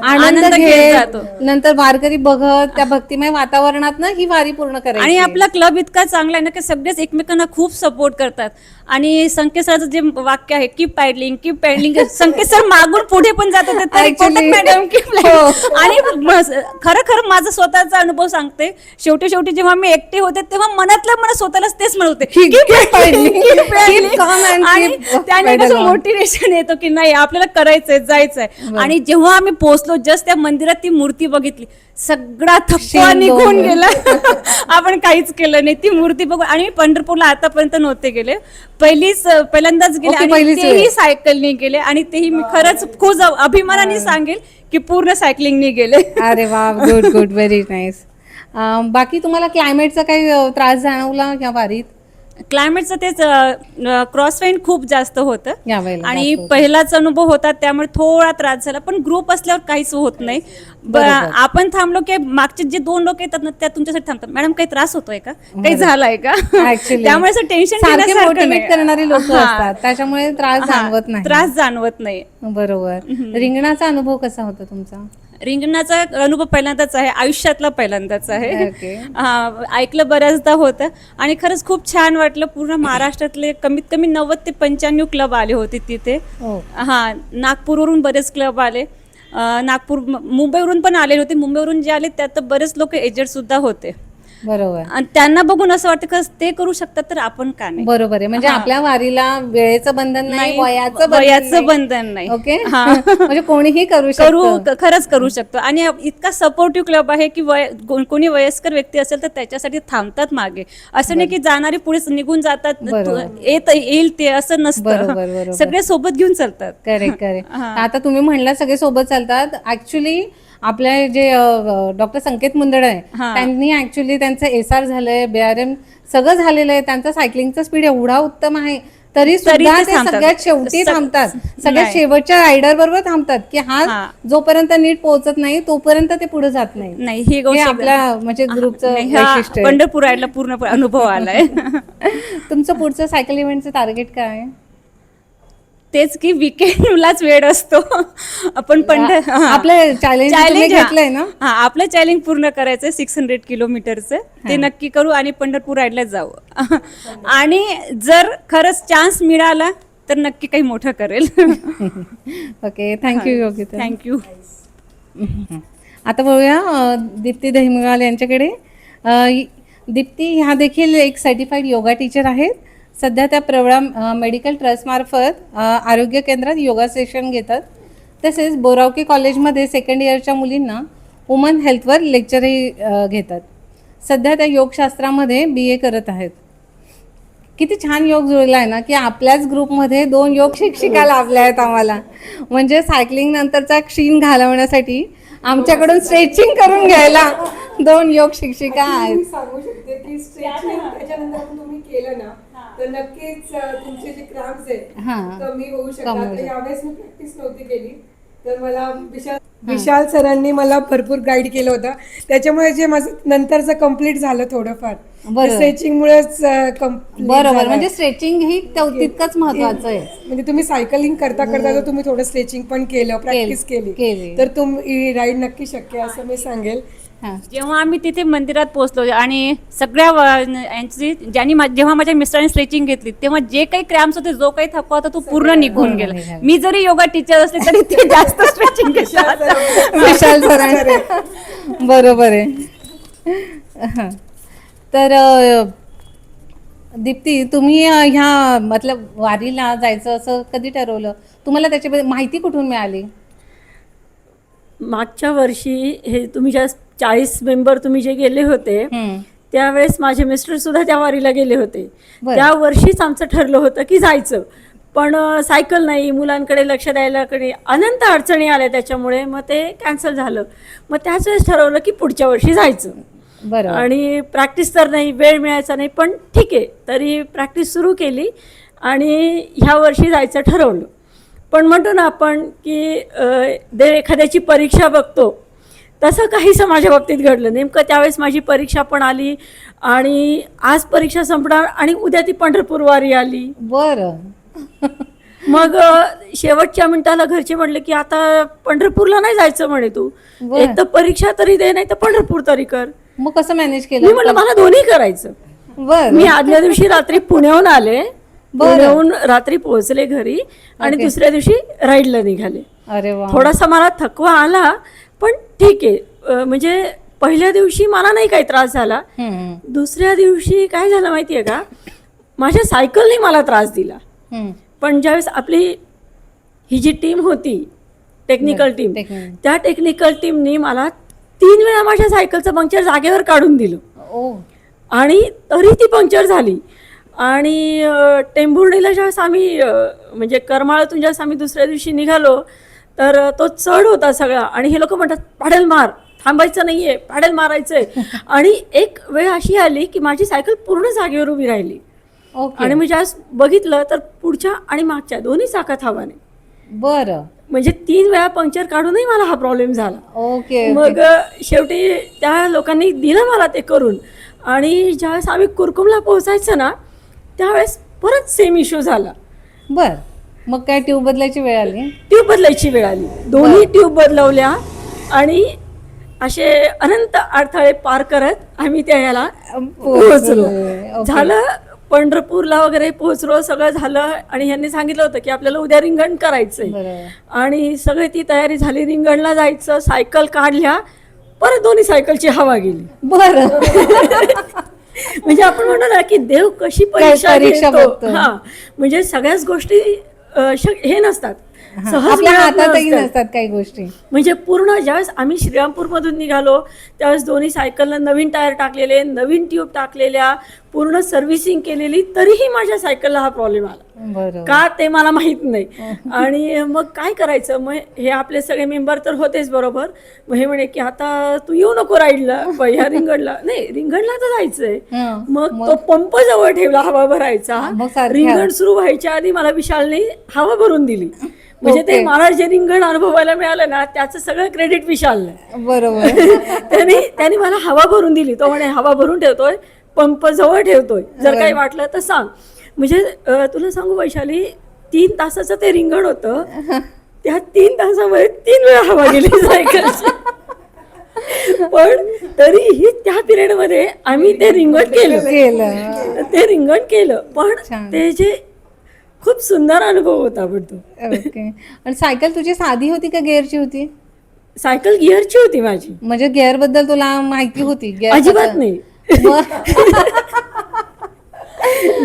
आनंद घेत, नंतर वारकरी बघत, त्या भक्तिमय वातावरणात ना ही वारी पूर्ण करायची. आणि आपला क्लब इतका चांगला आहे ना की सगळेच एकमेकांना खूप सपोर्ट करतात. आणि संकेत सरांचं जे वाक्य आहे कीप पॅडलिंग, संकेत सर मागून पुढे पण जात होते मॅडम कीप. आणि खरं माझा स्वतःचा अनुभव सांगते, शेवटी जेव्हा मी एकटे होते तेव्हा मनातलं स्वतःलाच तेच म्हणत होते, आणि त्याने कसं मोटिवेशन येतो की नाही आपल्याला करायचंय, जायचंय. आणि जेव्हा आम्ही पोहोचलो, जस्ट त्या मंदिरात ती मूर्ती बघितली, सगळा थकवा निघून गेला. आपण काहीच केलं नाही. ती मूर्ती बघून. आणि पंढरपूरला आतापर्यंत नव्हते गेले, पहिल्यांदाच गेले आणि तेही सायकलने गेले. आणि तेही मी खरंच खूप अभिमानाने सांगेल की पूर्ण सायकलिंगने गेले. अरे वा, गुड, व्हेरी नाईस. बाकी तुम्हाला क्लायमेटचा काही त्रास जाणवला या वारीत? क्लायमेटचं तेच क्रॉसविंड खूप जास्त होतं यावेळेला आणि पहिलाच अनुभव होता, त्यामुळे थोडा त्रास झाला. पण ग्रुप असल्यावर काहीच होत नाही. आपण थांबलो की मागचे जे 2 लोक येतात ना त्या तुमच्यासाठी थांबतात, मॅडम काही त्रास होतोय का, काही झालाय का, त्यामुळे असं टेन्शन मोटिवेट करणारी लोक असतात, त्याच्यामुळे त्रास जाणवत नाही. बरोबर. रिंगणाचा अनुभव कसा होता तुमचा? रिंगणाचा अनुभव पहिल्यांदाच आहे, आयुष्यातला पहिल्यांदाच आहे. ऐकलं बऱ्याचदा होतं आणि खरंच खूप छान वाटलं. पूर्ण महाराष्ट्रातले कमीत कमी 90 ते 95 क्लब आले होते तिथे. नागपूरवरून बरेच क्लब आले, मुंबईवरून पण आले होते. मुंबईवरून जे आले त्यात बरेच लोक एजेड सुद्धा होते. बरोबर. आणि त्यांना बघून असं वाटतं की ते करू शकतात तर आपण का नाही. बरोबर आहे. म्हणजे आपल्या वारीला वेळेचं बंधन नाही, वयाचं बंधन नाही. ओके. म्हणजे कोणीही खरंच करू शकतो. आणि इतका सपोर्टिव्ह क्लब आहे की कोणी वयस्कर व्यक्ती असेल तर त्याच्यासाठी थांबतात मागे. असं नाही की जाणारे पुढे निघून जातात, येईल ते असं नसतं, सगळे सोबत घेऊन चालतात. करेक्ट. आता तुम्ही म्हणला सगळे सोबत चालतात. ऍक्च्युली आपले जे डॉक्टर संकेत मुंदडे आहे हा. त्यांनी ऍक्च्युली त्यांचं SR झालंय, BRM सगळं झालेलं आहे, त्यांचा सायकलिंगचा स्पीड एवढा उत्तम आहे तरी सुद्धा ते ते थांबतात. सगळ्यात शेवटी थांबतात, सगळ्यात नाही. शेवटच्या रायडर बरोबर थांबतात की हा हा. जोपर्यंत नीट पोहोचत नाही तोपर्यंत ते पुढे जात नाही. नाही ही हे गोष्ट आपल्या म्हणजे ग्रुपचं नाही, हा वैशिष्ट्य आहे. पंढरपूर राईडला पूर्ण अनुभव आलाय. तुमचं पुढचं सायकल इव्हेंटचं टार्गेट काय आहे? तेच की विकेंडलाच वेळ असतो. आपण आपलं चॅलेंज घेतलंय ना? हा, आपलं चॅलेंज पूर्ण करायचं 600 किलोमीटरचं, ते नक्की करू आणि पंढरपूर राईडला जाऊ. आणि जर खरंच चान्स मिळाला तर नक्की काही मोठं करेल. Okay, thank you Yogita. थँक्यू. आता बघूया दीप्ती दहिमगाल यांच्याकडे. दीप्ती ह्या देखील एक सर्टिफाईड योगा टीचर आहेत. सध्या त्या प्रवरा मेडिकल ट्रस्टमार्फत आरोग्य केंद्रात योगा सेशन घेतात. तसेच बोरावकी कॉलेजमध्ये सेकंड इयरच्या मुलींना वुमन हेल्थवर लेक्चरही घेतात. सध्या त्या योगशास्त्रामध्ये BA करत आहेत. किती छान योग जुळला आहे ना की आपल्याच ग्रुपमध्ये 2 योग शिक्षिका लाभल्या आहेत आम्हाला. म्हणजे सायकलिंग नंतरचा क्षीण घालवण्यासाठी आमच्याकडून स्ट्रेचिंग करून घ्यायला 2 योग शिक्षिका आहेत. मी सांगू शकते की स्ट्रेचिंग त्याच्यानंतर पण तुम्ही केलं ना तर नक्कीच तुमचे जे क्रॅम्प्स आहेत हा. कमी होऊ कमी शकतात. होऊ तर यावेळेस मी प्रॅक्टिस नव्हती केली तर मला विशाल सरांनी मला भरपूर गाईड केलं होतं. त्याच्यामुळे जे माझं नंतरचं कम्प्लीट झालं थोडंफार बरं. स्ट्रेचिंग मुळेच बरोबर, म्हणजे स्ट्रेचिंग ही तितकंच महत्वाचं आहे. म्हणजे तुम्ही सायकलिंग करता करता जर तुम्ही थोडं स्ट्रेचिंग पण केलं, प्रॅक्टिस केली. केली तर तुम्ही राईड नक्की शक्य आहे असं मी सांगेल. हा. जेव्हा आम्ही तिथे मंदिरात पोहोचलो आणि सगळ्या यांची जेव्हा माझ्या मिस्टरांनी स्ट्रेचिंग घेतली तेव्हा जे काही क्रॅम्स होते, जो काही थकवा होता तो पूर्ण निघून गेला. मी जरी योगा टीचर असले तरी ते जास्त स्ट्रेचिंग घेतात. विशाल सरांचे बरोबर आहे. तर दीप्ती, तुम्ही ह्या मतलब वारीला जायचं असं कधी ठरवलं? तुम्हाला त्याच्याबद्दल माहिती कुठून मिळाली? मागच्या वर्षी हे तुम्ही ज्या 40 मेंबर तुम्ही जे गेले होते हम्म. त्यावेळेस माझे मिस्टर सुद्धा त्या वारीला गेले होते. बरं. त्या वर्षीच आमचं ठरलं होतं की जायचं, पण सायकल नाही, मुलांकडे लक्ष द्यायला कडे अनंत अडचणी आल्या, त्याच्यामुळे मग ते कॅन्सल झालं. मग त्याच वेळेस ठरवलं की पुढच्या वर्षी जायचं. बरं. आणि प्रॅक्टिस तर नाही, वेळ मिळायचा नाही, पण ठीक आहे तरी प्रॅक्टिस सुरू केली आणि ह्या वर्षी जायचं ठरवलं. पण म्हणतो ना आपण की देव एखाद्याची परीक्षा बघतो, तसं काहीसं माझ्या बाबतीत घडलं. नेमकं त्यावेळेस माझी परीक्षा पण आली आणि आज परीक्षा संपणार आणि उद्या ती पंढरपूर वारी आली. बरं. मग शेवटच्या मिनिटाला घरचे म्हणले की आता पंढरपूरला नाही जायचं म्हणे, तू बरं. एक तर परीक्षा तरी दे, नाही तर पंढरपूर तरी कर. मग कसं मॅनेज मी केलं? म्हणलं मला दोन्ही करायचं. बरं. मी आदल्या दिवशी रात्री पुण्याहून आले, बरं. पुण्याहून रात्री पोहोचले घरी आणि ओके. दुसऱ्या दिवशी राईडला निघाले. अरे वा. थोडासा मला थकवा आला, पण ठीक आहे. म्हणजे पहिल्या दिवशी मला नाही काही त्रास झाला. हम्म. दुसऱ्या दिवशी काय झालं माहितीये का, माझ्या सायकलने मला त्रास दिला. हम्म. पण ज्यावेळेस आपली ही जी टीम होती, टेक्निकल टीम, टेक्निकल. त्या टेक्निकल टीमनी मला 3 वेळा माझ्या सायकलचं पंक्चर जागेवर काढून दिलं ओ. आणि तरी ती पंक्चर झाली. आणि टेंभुर्णीला ज्यावेळेस आम्ही म्हणजे करमाळ्यातून ज्यावेळेस आम्ही दुसऱ्या दिवशी निघालो तर तो चढ होता सगळा आणि हे लोक म्हणतात पॅडल मार, थांबायचं नाहीये, पॅडल मारायचंय. आणि एक वेळ अशी आली की माझी सायकल पूर्ण जागेवर उभी राहिली ओके. आणि मी ज्यावेळेस बघितलं तर पुढच्या आणि मागच्या दोन्ही चाकात हवा नाही. बरं. म्हणजे 3 वेळा पंक्चर काढूनही मला हा प्रॉब्लेम झाला. ओके. मग शेवटी त्या लोकांनी दिलं मला ते करून. आणि ज्यावेळेस आम्ही कुरकुमला पोहोचायचं ना त्यावेळेस परत सेम इश्यू झाला. बर. मग काय ट्यूब बदलायची वेळ आली? ट्यूब बदलायची वेळ आली. दोन्ही ट्यूब बदलवल्या आणि असे अनंत अडथळे पार करत आम्ही त्या याला पोहोचलो. ओके. झालं, पंढरपूरला वगैरे पोहोचलो, सगळं झालं. आणि ह्यांनी सांगितलं होतं की आपल्याला उद्या रिंगण करायचंय. बरोबर. आणि सगळी ती तयारी झाली, रिंगणला जायचं. सायकल काढल्या, परत दोन्ही सायकलची हवा गेली. बरं. म्हणजे आपण म्हणतो ना की देव कशी परीक्षा परीक्षा घेतो. बघतो. हा, म्हणजे सगळ्याच गोष्टी हे नसतात. सहज आपल्या मिळत हातातही नसतात. नसतात काही गोष्टी. म्हणजे पूर्ण ज्यावेळेस आम्ही श्रीरामपूरमधून निघालो त्यावेळेस दोन्ही सायकलला नवीन टायर टाकलेले, नवीन ट्यूब टाकलेल्या, पूर्ण सर्व्हिसिंग केलेली, तरीही माझ्या सायकलला हा प्रॉब्लेम आला. बरोबर. का ते मला माहीत नाही. आणि मग काय करायचं, मग हे आपले सगळे मेंबर तर होतेच बरोबर. मग हे म्हणे की आता तू येऊ नको राईडला, ह्या रिंगणला. नाही, रिंगणला तर जायचंय. हं. मग तो पंप जवळ ठेवला हवा भरायचा. मग सारखी रिंगण सुरू व्हायच्या आधी मला विशालने हवा भरून दिली. म्हणजे ते ओके. मला जे रिंगण अनुभवायला मिळालं ना, त्याचं सगळं क्रेडिट विशालने. बरोबर. त्यांनी मला हवा भरून दिली. तो म्हणे हवा भरून ठेवतोय, पंप जवळ ठेवतोय, जर काही वाटलं तर सांग. म्हणजे तुला सांगू वैशाली, 3 तासाचं ते रिंगण होतं. त्या 3 तासामध्ये 3 वेळा हवा गेली सायकलची. पण तरीही त्या पिरियडमध्ये आम्ही ते रिंगण केलं. ते रिंगण केलं. पण छान. ते जे खूप सुंदर अनुभव होता. पण तो ओके. आणि सायकल तुझी साधी होती का गिअरची होती? सायकल गिअरची होती माझी. म्हणजे गिअर बद्दल तुला माहिती होती? गिअर अजिबात कसं? नाही. मग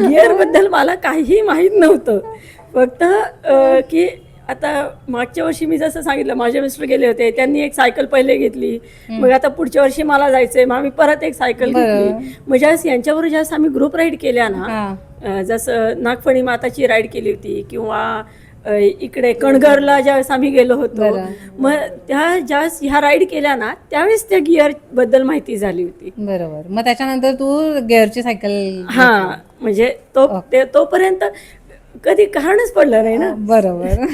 गिअर बद्दल मला काहीही माहीत नव्हतं. फक्त की आता मागच्या वर्षी मी जसं सांगितलं, माझे मिस्टर गेले होते, त्यांनी एक सायकल पहिले घेतली. मग आता पुढच्या वर्षी मला जायचंय, मग आम्ही परत एक सायकल घेतली. मग ज्यावेळेस यांच्यावर ज्यावेळेस आम्ही ग्रुप राईड केल्या ना, जसं नागफणी माताची राईड केली होती, किंवा इकडे कणगरला ज्यावेळेस आम्ही गेलो होतो, मग ज्यावेळेस ह्या राईड केल्या ना, त्यावेळेस त्या गिअर बद्दल माहिती झाली होती. बरोबर. मग त्याच्यानंतर तू गिअरची सायकल. हा, म्हणजे तोपर्यंत कधी कारणच पडलं नाही ना. बरोबर.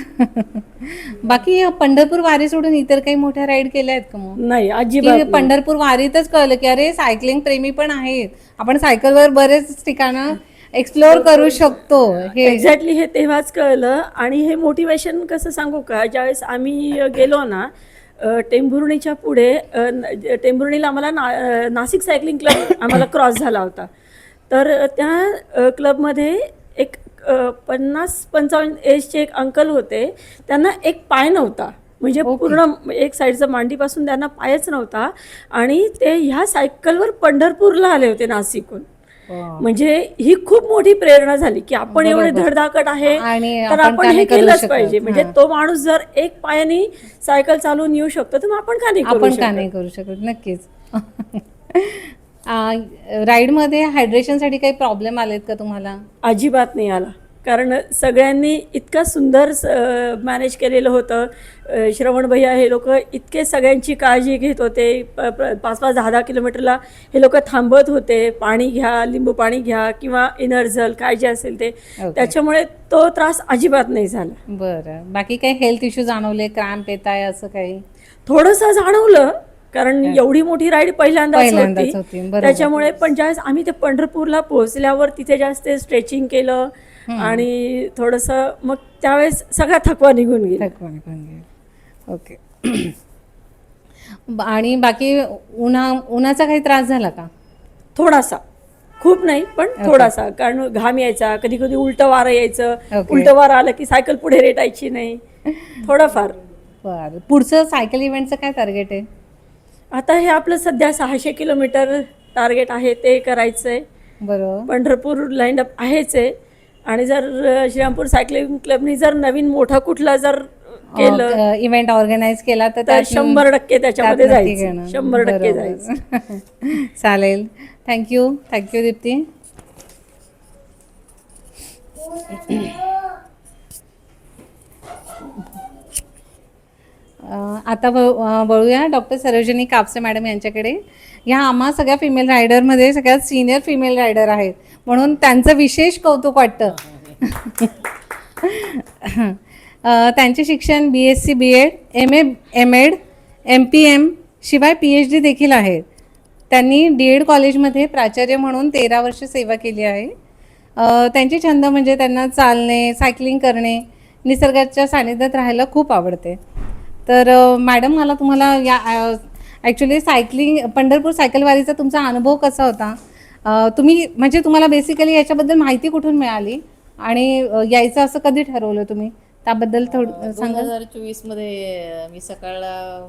बाकी पंढरपूर वारी सोडून इतर काही मोठ्या राईड केल्या आहेत का मग? नाही, की अजिबात नाही. पंढरपूर वारीतच कळलं की अरे सायकलिंग प्रेमी पण आहेत, आपण सायकलवर बरेच ठिकाणं एक्सप्लोअर करू शकतो. हे एक्झॅक्टली हे तेव्हाच कळलं. आणि हे मोटिवेशन कसं सांगू का, ज्यावेळेस आम्ही गेलो ना टेंभुर्णीच्या पुढे, टेंभुर्णीला आम्हाला नाशिक सायकलिंग क्लब आम्हाला क्रॉस झाला होता. तर त्या क्लबमध्ये एक 50-55 एजचे एक अंकल होते. त्यांना एक पाय नव्हता, म्हणजे पूर्ण एक साईडचं मांडीपासून त्यांना पायच नव्हता. आणि ते ह्या सायकलवर पंढरपूरला आले होते नाशिकहून. म्हणजे ही खूप मोठी प्रेरणा झाली की आपण एवढे धडधाकट आहे आणि तर आपण आपण का हे नाही करू केलंच शकत? पाहिजे. म्हणजे तो माणूस जर एक पायाने सायकल चालवून येऊ शकतो, तर मग आपण का नाही करू आपण का शकत? नाही करू शकत? नक्कीच. राईडमध्ये हायड्रेशनसाठी काही प्रॉब्लेम आलेत का तुम्हाला? अजिबात नाही आला. कारण सगळ्यांनी इतकं सुंदर मॅनेज केलेलं होतं. श्रवण भैया हे लोक इतके सगळ्यांची काळजी घेत होते. 5-5, 10-10 किलोमीटरला हे लोक थांबत होते. पाणी घ्या, लिंबू पाणी घ्या, किंवा एनर्जल काय जे असेल ते. त्याच्यामुळे तो त्रास अजिबात नाही झाला. बरं. बाकी काही हेल्थ इश्यू जाणवले, क्रॅम्प येत आहे असं काही? थोडंसं जाणवलं, कारण एवढी मोठी राईड पहिल्यांदाच होती. होती. बरोबर. त्याच्यामुळे पण ज्यावेळेस आम्ही ते पंढरपूरला पोहोचल्यावर तिथे जास्त स्ट्रेचिंग केलं आणि थोडंसं, मग त्यावेळेस सगळा थकवा निघून गेला. ओके. आणि बाकी उन्हाचा काही त्रास झाला का? थोडासा, खूप नाही पण थोडासा. कारण घाम यायचा, कधी कधी उलटं वारं यायचं. ओके. उलटं वारं आलं की सायकल पुढे रेटायची नाही. थोडंफार. बरं. पुढचं सायकल इव्हेंटचं काय टार्गेट आहे? आता हे आपलं सध्या 600 किलोमीटर टार्गेट आहे, ते करायचं आहे. बरोबर. पंढरपूर लाईन अप आहेच आहे. आणि जर श्रीरामपूर सायकलिंग क्लबनी जर नवीन मोठा कुठला जर केलं, इव्हेंट ऑर्गनाईज केला तर तर 100% त्याच्यामध्ये त्यात नक्की जायचं. घेणं. 100% बरोबर. जायचं. चालेल. थँक्यू दीप्ती. आता वळूया डॉक्टर सरोजिनी कापसे मॅडम यांच्याकडे. ह्या आम्हा सगळ्या फिमेल रायडरमध्ये सगळ्यात सिनियर फिमेल रायडर आहेत, म्हणून त्यांचं विशेष कौतुक वाटतं. त्यांचे शिक्षण BSc BEd, MA MEd, MPM शिवाय PhD देखील आहेत. त्यांनी DED कॉलेजमध्ये प्राचार्य म्हणून 13 वर्ष सेवा केली आहे. त्यांचे छंद म्हणजे त्यांना चालणे, सायकलिंग करणे, निसर्गाच्या सानिध्यात राहायला खूप आवडते. तर मॅडम, मला तुम्हाला या ॲक्च्युली पंढरपूर सायकलवारीचा तुमचा अनुभव कसा होता? तुम्ही म्हणजे तुम्हाला बेसिकली याच्याबद्दल माहिती कुठून मिळाली आणि यायचं असं कधी ठरवलं तुम्ही? त्याबद्दल थोडं सांगा. 2024मध्ये मी सकाळला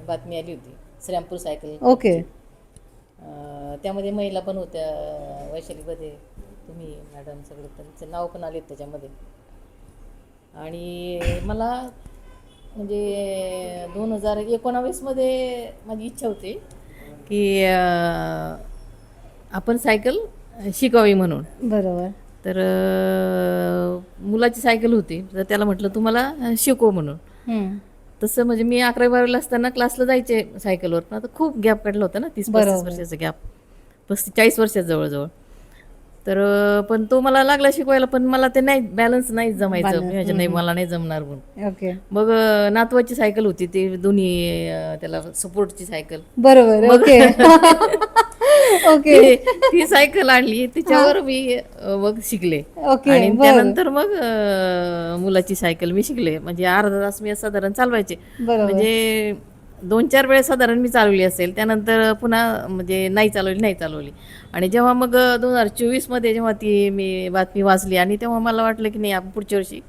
बातमी आली होती श्रीरामपूर सायकल. ओके. त्यामध्ये महिला पण होत्या, वैशालीमध्ये तुम्ही मॅडम, सगळे त्यांचं नाव पण आले त्याच्यामध्ये. आणि मला म्हणजे 2019मध्ये माझी इच्छा होती की आपण सायकल शिकावी म्हणून. बरोबर. तर मुलाची सायकल होती, तर त्याला म्हटलं तुम्हाला शिकव म्हणून. हम्म. तसं म्हणजे मी 11वी-12वीला असताना क्लासला जायचे सायकलवर, पण आता खूप गॅप काढला होता ना, 30-35 वर्षाचा गॅप, 35-40 वर्षाचा जवळजवळ. तर पण तो मला लागला शिकवायला, पण मला ते नाही, बॅलन्स नाही जमायचं. मी म्हणजे नाही, मला नाही जमणार म्हणून. ओके. मग नातवाची सायकल होती, ते दोन्ही त्याला सपोर्टची सायकल. बरोबर. ओके. ओके. ती सायकल आणली, तिच्यावर मी मग शिकले. ओके. आणि बरं. त्यानंतर मग मुलाची सायकल मी शिकले. म्हणजे अर्धा तास मी साधारण चालवायचे. बरोबर. म्हणजे 2-4 वेळेस साधारण मी चालवली असेल. त्यानंतर पुन्हा म्हणजे नाही चालवली. आणि जेव्हा मग 2024मध्ये जेव्हा ती मी बातमी वाचली, आणि तेव्हा मला वाटलं की नाही, आपण पुढच्या वर्षी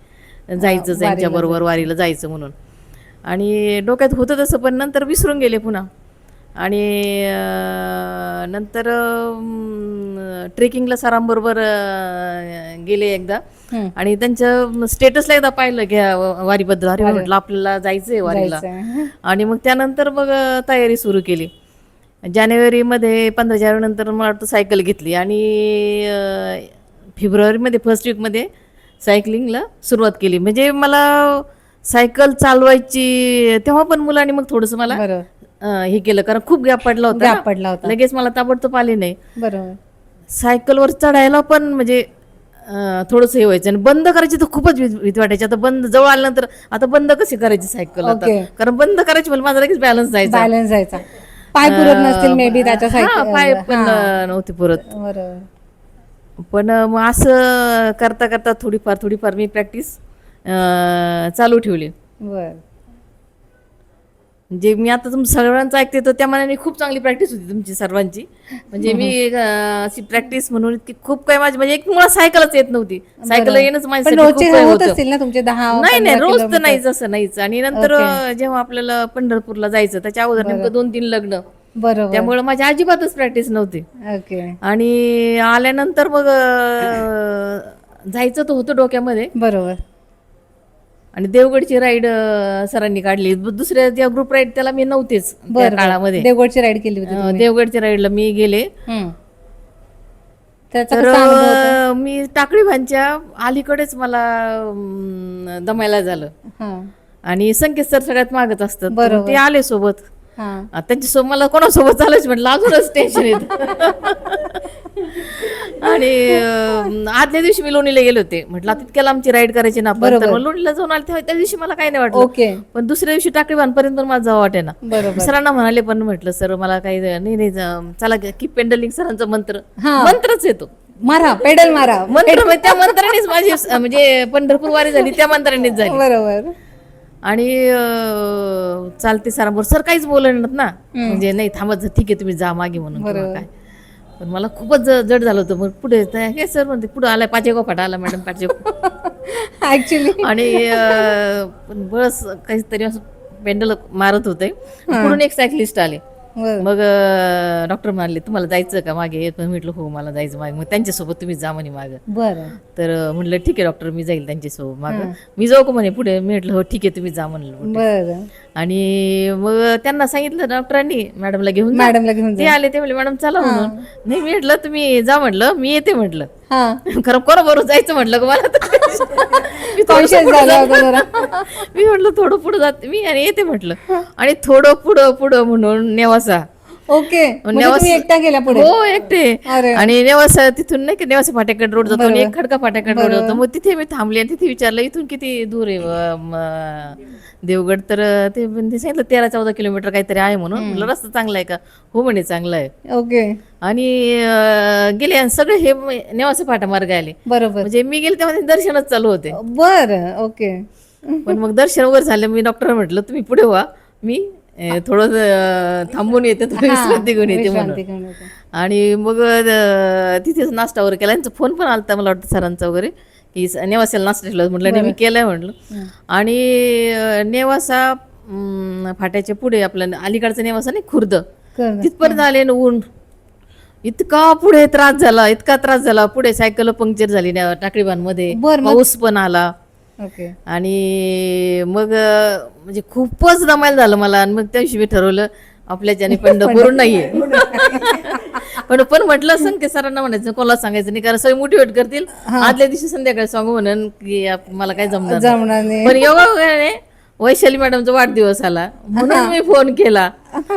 जायचं, त्यांच्याबरोबर वारीला जायचं म्हणून. आणि डोक्यात होतं तसं, पण नंतर विसरून गेले पुन्हा. आणि नंतर ट्रेकिंगला सरांबरोबर गेले एकदा, आणि त्यांच्या स्टेटसला एकदा पाहिलं की वारीबद्दल. अरे म्हटलं आपल्याला जायचंय वारीला. आणि मग त्यानंतर मग तयारी सुरू केली. जानेवारीमध्ये 15 जानेवारीनंतर मला वाटतं सायकल घेतली, आणि फेब्रुवारीमध्ये फर्स्ट वीकमध्ये सायकलिंगला सुरुवात केली. म्हणजे मला सायकल चालवायची तेव्हा पण मुलांनी मग थोडंसं मला हे केलं, कारण खूप गॅप पडला होता. लगेच मला ताबडतोब आले नाही. बरोबर. सायकलवर चढायला पण म्हणजे थोडंसं हे व्हायचं, आणि बंद करायची तर खूपच भीती वाटायची. आता बंद जवळ आल्यानंतर आता बंद कशी करायची सायकल आता, कारण बंद करायची म्हणजे माझा लगेच बॅलन्स जायचा. पाय पुरत नसतील मे बी त्याच्या सायकल. पाय पण नव्हते पुरत. बरोबर. पण मग असं करता करता थोडीफार मी प्रॅक्टिस चालू ठेवली. बर. म्हणजे मी आता तुम सगळ्यांचं ऐकते, तर त्या मनाने खूप चांगली प्रॅक्टिस होती तुमची सर्वांची. म्हणजे मी अशी प्रॅक्टिस म्हणून इतकी खूप काही माझी, म्हणजे एक मुळात सायकलच येत नव्हती. सायकल येणंच माझ्यासाठी खूप काही होतं. ना तुमचे 10. नाही रोज तर नाहीच, असं नाहीच. आणि नंतर जेव्हा आपल्याला पंढरपूरला जायचं, त्याच्या अगोदर नेमकं 2-3 लग्न, बरोबर. त्यामुळे माझी अजिबातच प्रॅक्टिस नव्हती. ओके. आणि आल्यानंतर मग जायचं तर होतं डोक्यामध्ये. बरोबर. आणि देवगडची राईड सरांनी काढली. दुसऱ्या ज्या ग्रुप राईड त्याला मी नव्हतेच त्या काळामध्ये. देवगडची राईड केली होती. देवगडच्या राईडला मी गेले. त्याचा मी टाकळी भांच्या अलीकडेच मला दमायला झालं. आणि संकेत सर सगळ्यात मागच असतात, ते आले सोबत. त्यांच्यासोबत मला कोणासोबत चालायचं म्हटलं अजूनच टेन्शन येत. आणि आदल्या दिवशी मी लोणीला गेले होते, म्हटलं तितक्याला आमची राईड करायची ना आपण, तर लोणीला जाऊन आले तेव्हा त्या दिवशी मला काही नाही वाटलं. पण दुसऱ्या दिवशी टाकळी भानपर्यंत मला जावं वाटे ना. सरांना म्हणाले, पण म्हटलं सर मला काही नाही, चला की पेंडलिंग सरांचा मंत्रच येतो, मारा पेडल मारा मंत्र. त्या मंत्रानेच माझी म्हणजे पंढरपूर वारी झाली, त्या मंत्रानेच झाली. बरोबर. आणि चालते सरांबरोबर. सर काहीच बोलणार ना, म्हणजे नाही थांबत, ठीक आहे तुम्ही जा मागे म्हणून काय. पण मला खूपच जड झालं होतं. मग पुढे हे सर म्हणते पुढे आलाय पाचेगाव फाटा आला मॅडम पाचेगाव ऍक्च्युली. आणि बस काहीतरी असं पेंडल मारत होते. पुढून एक सायकलिस्ट आले. मग डॉक्टर म्हणाले तुम्हाला जायचं का मागे. म्हटलं हो मला जायचं मागे. मग त्यांच्यासोबत तुम्ही जा म्हणे मागं. बरं. तर म्हटलं ठीक आहे डॉक्टर मी जाईल त्यांच्यासोबत मागं. मी जाऊ का म्हणे पुढे. मी म्हटलं हो ठीक आहे तुम्ही जा म्हणलं. बरं. आणि मग त्यांना सांगितलं डॉक्टरांनी मॅडमला घेऊन ते आले. ते म्हणले मॅडम चला म्हणून. नाही मी म्हटलं तुम्ही जा म्हटलं मी येते म्हटलं. खरं बरोबर जायचं म्हटलं का मला. मी म्हटलं थोडं पुढं जाते मी आणि येते म्हटलं. आणि थोडं पुढं म्हणून नेवासा. ओके. एकटा गेला पुढे. हो एकटे. आणि नेवासा तिथून नाही की नेवासा फाट्याकडे रोड जातो आणि एक खडका फाट्याकडे रोड जातो. मग तिथे मी थांबले आणि तिथे विचारलं इथून किती दूर आहे देवगड. तर ते सांगितलं 13-14 किलोमीटर काहीतरी आहे म्हणून. म्हटलं रस्ता चांगला आहे का. हो म्हणे चांगला आहे. ओके. आणि गेले आणि सगळे हे नेवासा फाटा मार्ग आले. बरोबर. म्हणजे मी गेले तेव्हा दर्शनच चालू होते. बरं. ओके. पण मग दर्शन वगैरे झालं. मी डॉक्टर म्हटलं तुम्ही पुढे व्हा मी थोडं थांबून येते तुम्ही विश्रांती घेऊन येते म्हणून. आणि मग तिथेच नाश्ता वगैरे केला. त्यांचा फोन पण आलता मला वाटतं सरांचा वगैरे की नेवासाला नाश्ता ठेवला. म्हटलं नाही मी केलाय म्हटलं. आणि नेवासा फाट्याच्या पुढे आपल्या अलीकडचा नेवासा नाही खुर्द तिथपर्यंत आले ना. ऊन इतका पुढे इतका त्रास झाला पुढे सायकल पंक्चर झाली टाकळीबांमध्ये. पाऊस पण आला. ओके. आणि मग म्हणजे खूपच दमायला झालं मला. आणि मग त्या दिवशी मी ठरवलं आपल्याच्याने पंढरपूर नाहीये. पण म्हटलं असं की सरांना म्हणायचं कोणाला सांगायचं नाही, कारण सगळे मोटिवेट करतील. आदल्या दिवशी संध्याकाळी सांगू म्हणून की मला काय जमणार नाही. पण योगायोगाने वैशाली मॅडमचा वाढदिवस आला म्हणून मी फोन केला.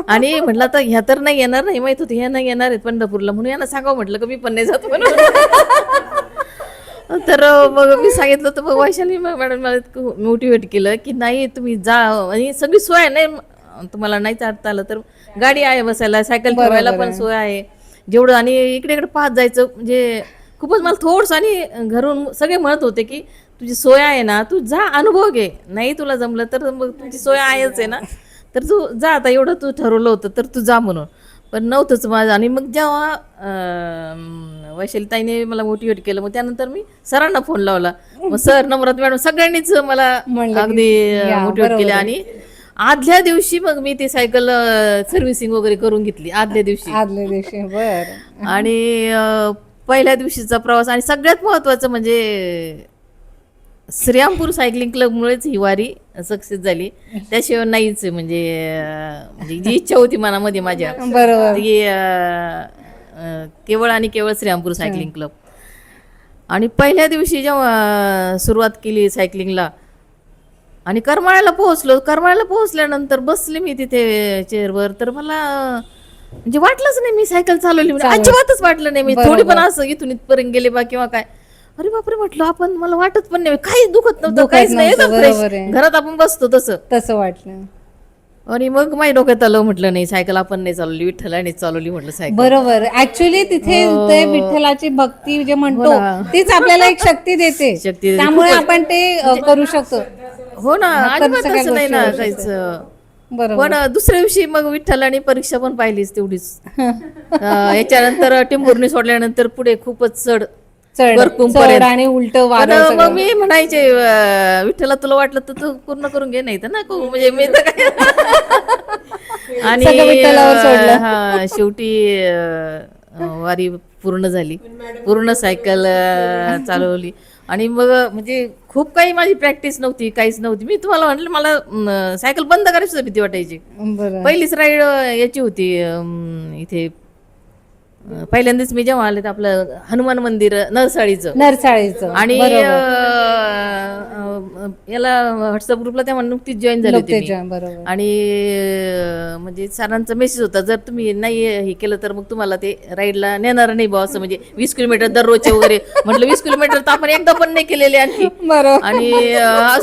आणि म्हटलं आता ह्या तर नाही येणार, नाही माहित होती ह्या नाही येणार आहेत पंढरपूरला, म्हणून यांना सांगावं म्हटलं की मी पण नाही जात म्हणून. तर मग मी सांगितलं तर मग वैशाली मॅडम मला मोटिवेट केलं की नाही तुम्ही जा, आणि सगळी सोय आहे, नाही तुम्हाला नाही चालता आलं तर गाडी आहे बसायला, सायकल ठेवायला पण सोय आहे जेवढं. आणि इकडे इकडे पाहत जायचं म्हणजे खूपच मला थोडंसं. आणि घरून सगळे म्हणत होते की तुझी सोय आहे ना, तू जा अनुभव घे, नाही तुला जमलं तर मग तुझी सोय आहेच आहे ना, तर तू जा, आता एवढं तू ठरवलं होतं तर तू जा म्हणून. पण नव्हतंच माझं. आणि मग जेव्हा वैशालीताईने मला मोटिवेट केलं, मग त्यानंतर मी सरांना फोन लावला. मग सर, नम्रता मॅडम सगळ्यांनीच मला अगदी मोटिवेट केलं. आणि आदल्या दिवशी मग मी ती सायकल सर्व्हिसिंग वगैरे करून घेतली आदल्या दिवशी. बर. आणि पहिल्या दिवशीचा प्रवास, आणि सगळ्यात महत्वाचं म्हणजे श्रीरामपूर सायकलिंग क्लबमुळेच ही वारी सक्सेस झाली, त्याशिवाय नाहीच. म्हणजे जी इच्छा होती मनामध्ये माझ्या बरोबर. ती केवळ आणि केवळ श्रीरामपूर सायकलिंग क्लब. आणि पहिल्या दिवशी जेव्हा सुरुवात केली सायकलिंगला आणि करमाळ्याला पोहोचल्यानंतर बसले मी तिथे चेअरवर, तर मला म्हणजे वाटलंच नाही मी सायकल चालवली, अजिबातच वाटलं नाही. मी थोडी पण असं इथून इथपर्यंत गेले बा किंवा काय, अरे बापरे म्हटलं आपण, मला वाटत पण नाही, काहीच दुखत नव्हतं, काहीच नाही, फ्रेश घरात आपण बसतो तसं वाटलं. आणि मग माझ्या डोक्यात आलं, म्हटलं नाही सायकल आपण नाही चालवली, विठ्ठलाने चालवली म्हटलं सायकल. बरोबर. ऍक्च्युली तिथे ते विठ्ठलाची भक्ती जे म्हणतो तीच आपल्याला एक शक्ती देते, त्यामुळे आपण ते करू शकतो. हो ना, अजिबात असं नाही ना काहीच. पण दुसऱ्या दिवशी मग विठ्ठलाने परीक्षा पण पाहिलीच तेवढीच. याच्यानंतर टिंबुर्णी सोडल्यानंतर पुढे खूपच चढ आणि उलट वारं. मग मी म्हणायचे विठ्ठला तुला वाटलं तर तू पूर्ण करून घे, नाही तर ना म्हणजे मी तर काय. आणि हा शेवटी वारी पूर्ण झाली, पूर्ण सायकल चालवली. आणि मग म्हणजे खूप काही माझी प्रॅक्टिस नव्हती, काहीच नव्हती. मी तुम्हाला म्हटलं मला सायकल बंद करायची सुद्धा भीती वाटायची. पहिलीच राईड याची होती इथे. पहिल्यांदाच मी जेव्हा आले तर आपलं हनुमान मंदिर नरसाळीचं आणि याला व्हॉट्सअप ग्रुपला तेव्हा नुकतीच जॉईन झाली होती. आणि म्हणजे सरांचा मेसेज होता, जर तुम्ही नाही हे केलं तर मग तुम्हाला ते राईडला नेणार नाही बा, असं म्हणजे 20 किलोमीटर दररोजचे वगैरे. म्हटलं 20 किलोमीटर तर आपण एकदा पण नाही केलेले आणखी, आणि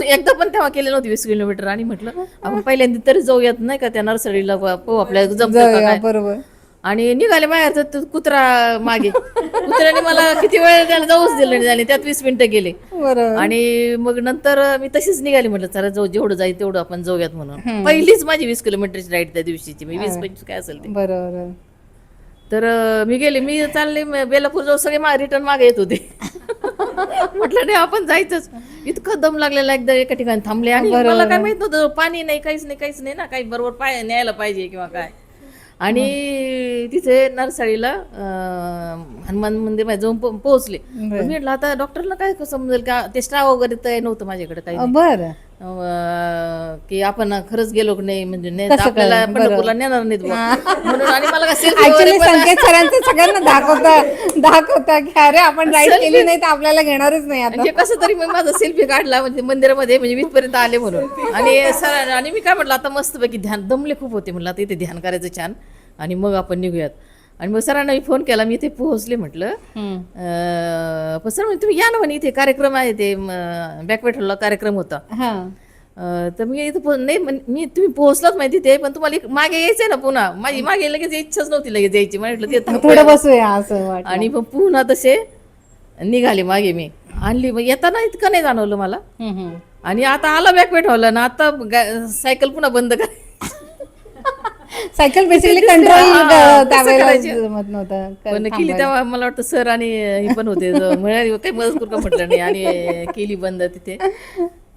एकदा पण तेव्हा केले नव्हते 20 किलोमीटर. आणि म्हटलं आपण पहिल्यांदा तरी जाऊयात नाही का त्या नर्सरीला, पाहू आपल्याला जमतं का काय. आणि निघाले बाहेर तर कुत्रा मागे, कुत्र्याने मला किती वेळ त्याला जाऊच दिलं नाही, त्यात 20 मिनिटं गेले. आणि मग नंतर मी तशीच निघाली, म्हटलं चला जाऊ, जेवढं जाईल तेवढं आपण जाऊयात म्हणून. पहिलीच माझी 20 किलोमीटरची राईड त्या दिवशीची, मी 20-25 काय असेल ते. बरोबर. तर मी गेले, मी चालले बेलापूर जाऊ, सगळे रिटर्न मागे येत होते. म्हटलं नाही आपण जायचंच. इतकं दम लागलेला, एकदा एका ठिकाणी थांबले. आणि मला काय माहित नव्हतं, पाणी नाही, काहीच नाही ना, काही बरोबर पाय न्यायला पाहिजे किंवा काय. आणि तिथे नरसाळीला हनुमान मंदिर जाऊन पोहोचले. मी म्हटलं आता डॉक्टरला काय समजेल का, ते स्ट्राव वगैरे तर नव्हतं माझ्याकडे काही. बरं. की आपण खरंच गेलो की नाही, म्हणजे आपल्याला पंढरपूरला नेणार नाहीत म्हणून. आणि मला संकेत सरांचं सगळ्यांना दाखवता की अरे आपण राईड केली नाही तर आपल्याला घेणारच नाही. म्हणजे कसं तरी मग माझा सेल्फी काढला म्हणजे मंदिरामध्ये, म्हणजे 20 पर्यंत आले म्हणून. आणि सर, आणि मी काय म्हटलं आता मस्तपैकी ध्यान, दमले खूप होते, म्हटलं आता इथे ध्यान करायचं छान, आणि मग आपण निघूयात. आणि मग सरांना मी फोन केला, मी इथे पोहोचले म्हटलं. पण सर म्हणजे तुम्ही या ना म्हणे, इथे कार्यक्रम आहे, ते बॅकवेट हॉलला कार्यक्रम होता. तर मी इथं नाही, मी तुम्ही पोहोचलाच माहिती ते, पण तुम्हाला मागे यायचंय ना पुन्हा. माझी मागे लगेच इच्छाच नव्हती लगेच यायची, म्हटलं ते थोडं बसूया असं वाटलं. आणि मग पुन्हा तसे निघाले मागे मी आणली. मग येताना इतकं नाही जाणवलं मला. आणि आता आला बॅकवेट हॉलला ना, आता सायकल पुन्हा बंद करायची. सायकल बेसिकली कंट्रोल जमत नव्हतं, पण केली तेव्हा मला वाटतं सर आणि हे पण होते, म्हणाले काही मदत करू का म्हटलं नाही, आणि केली बंद तिथे.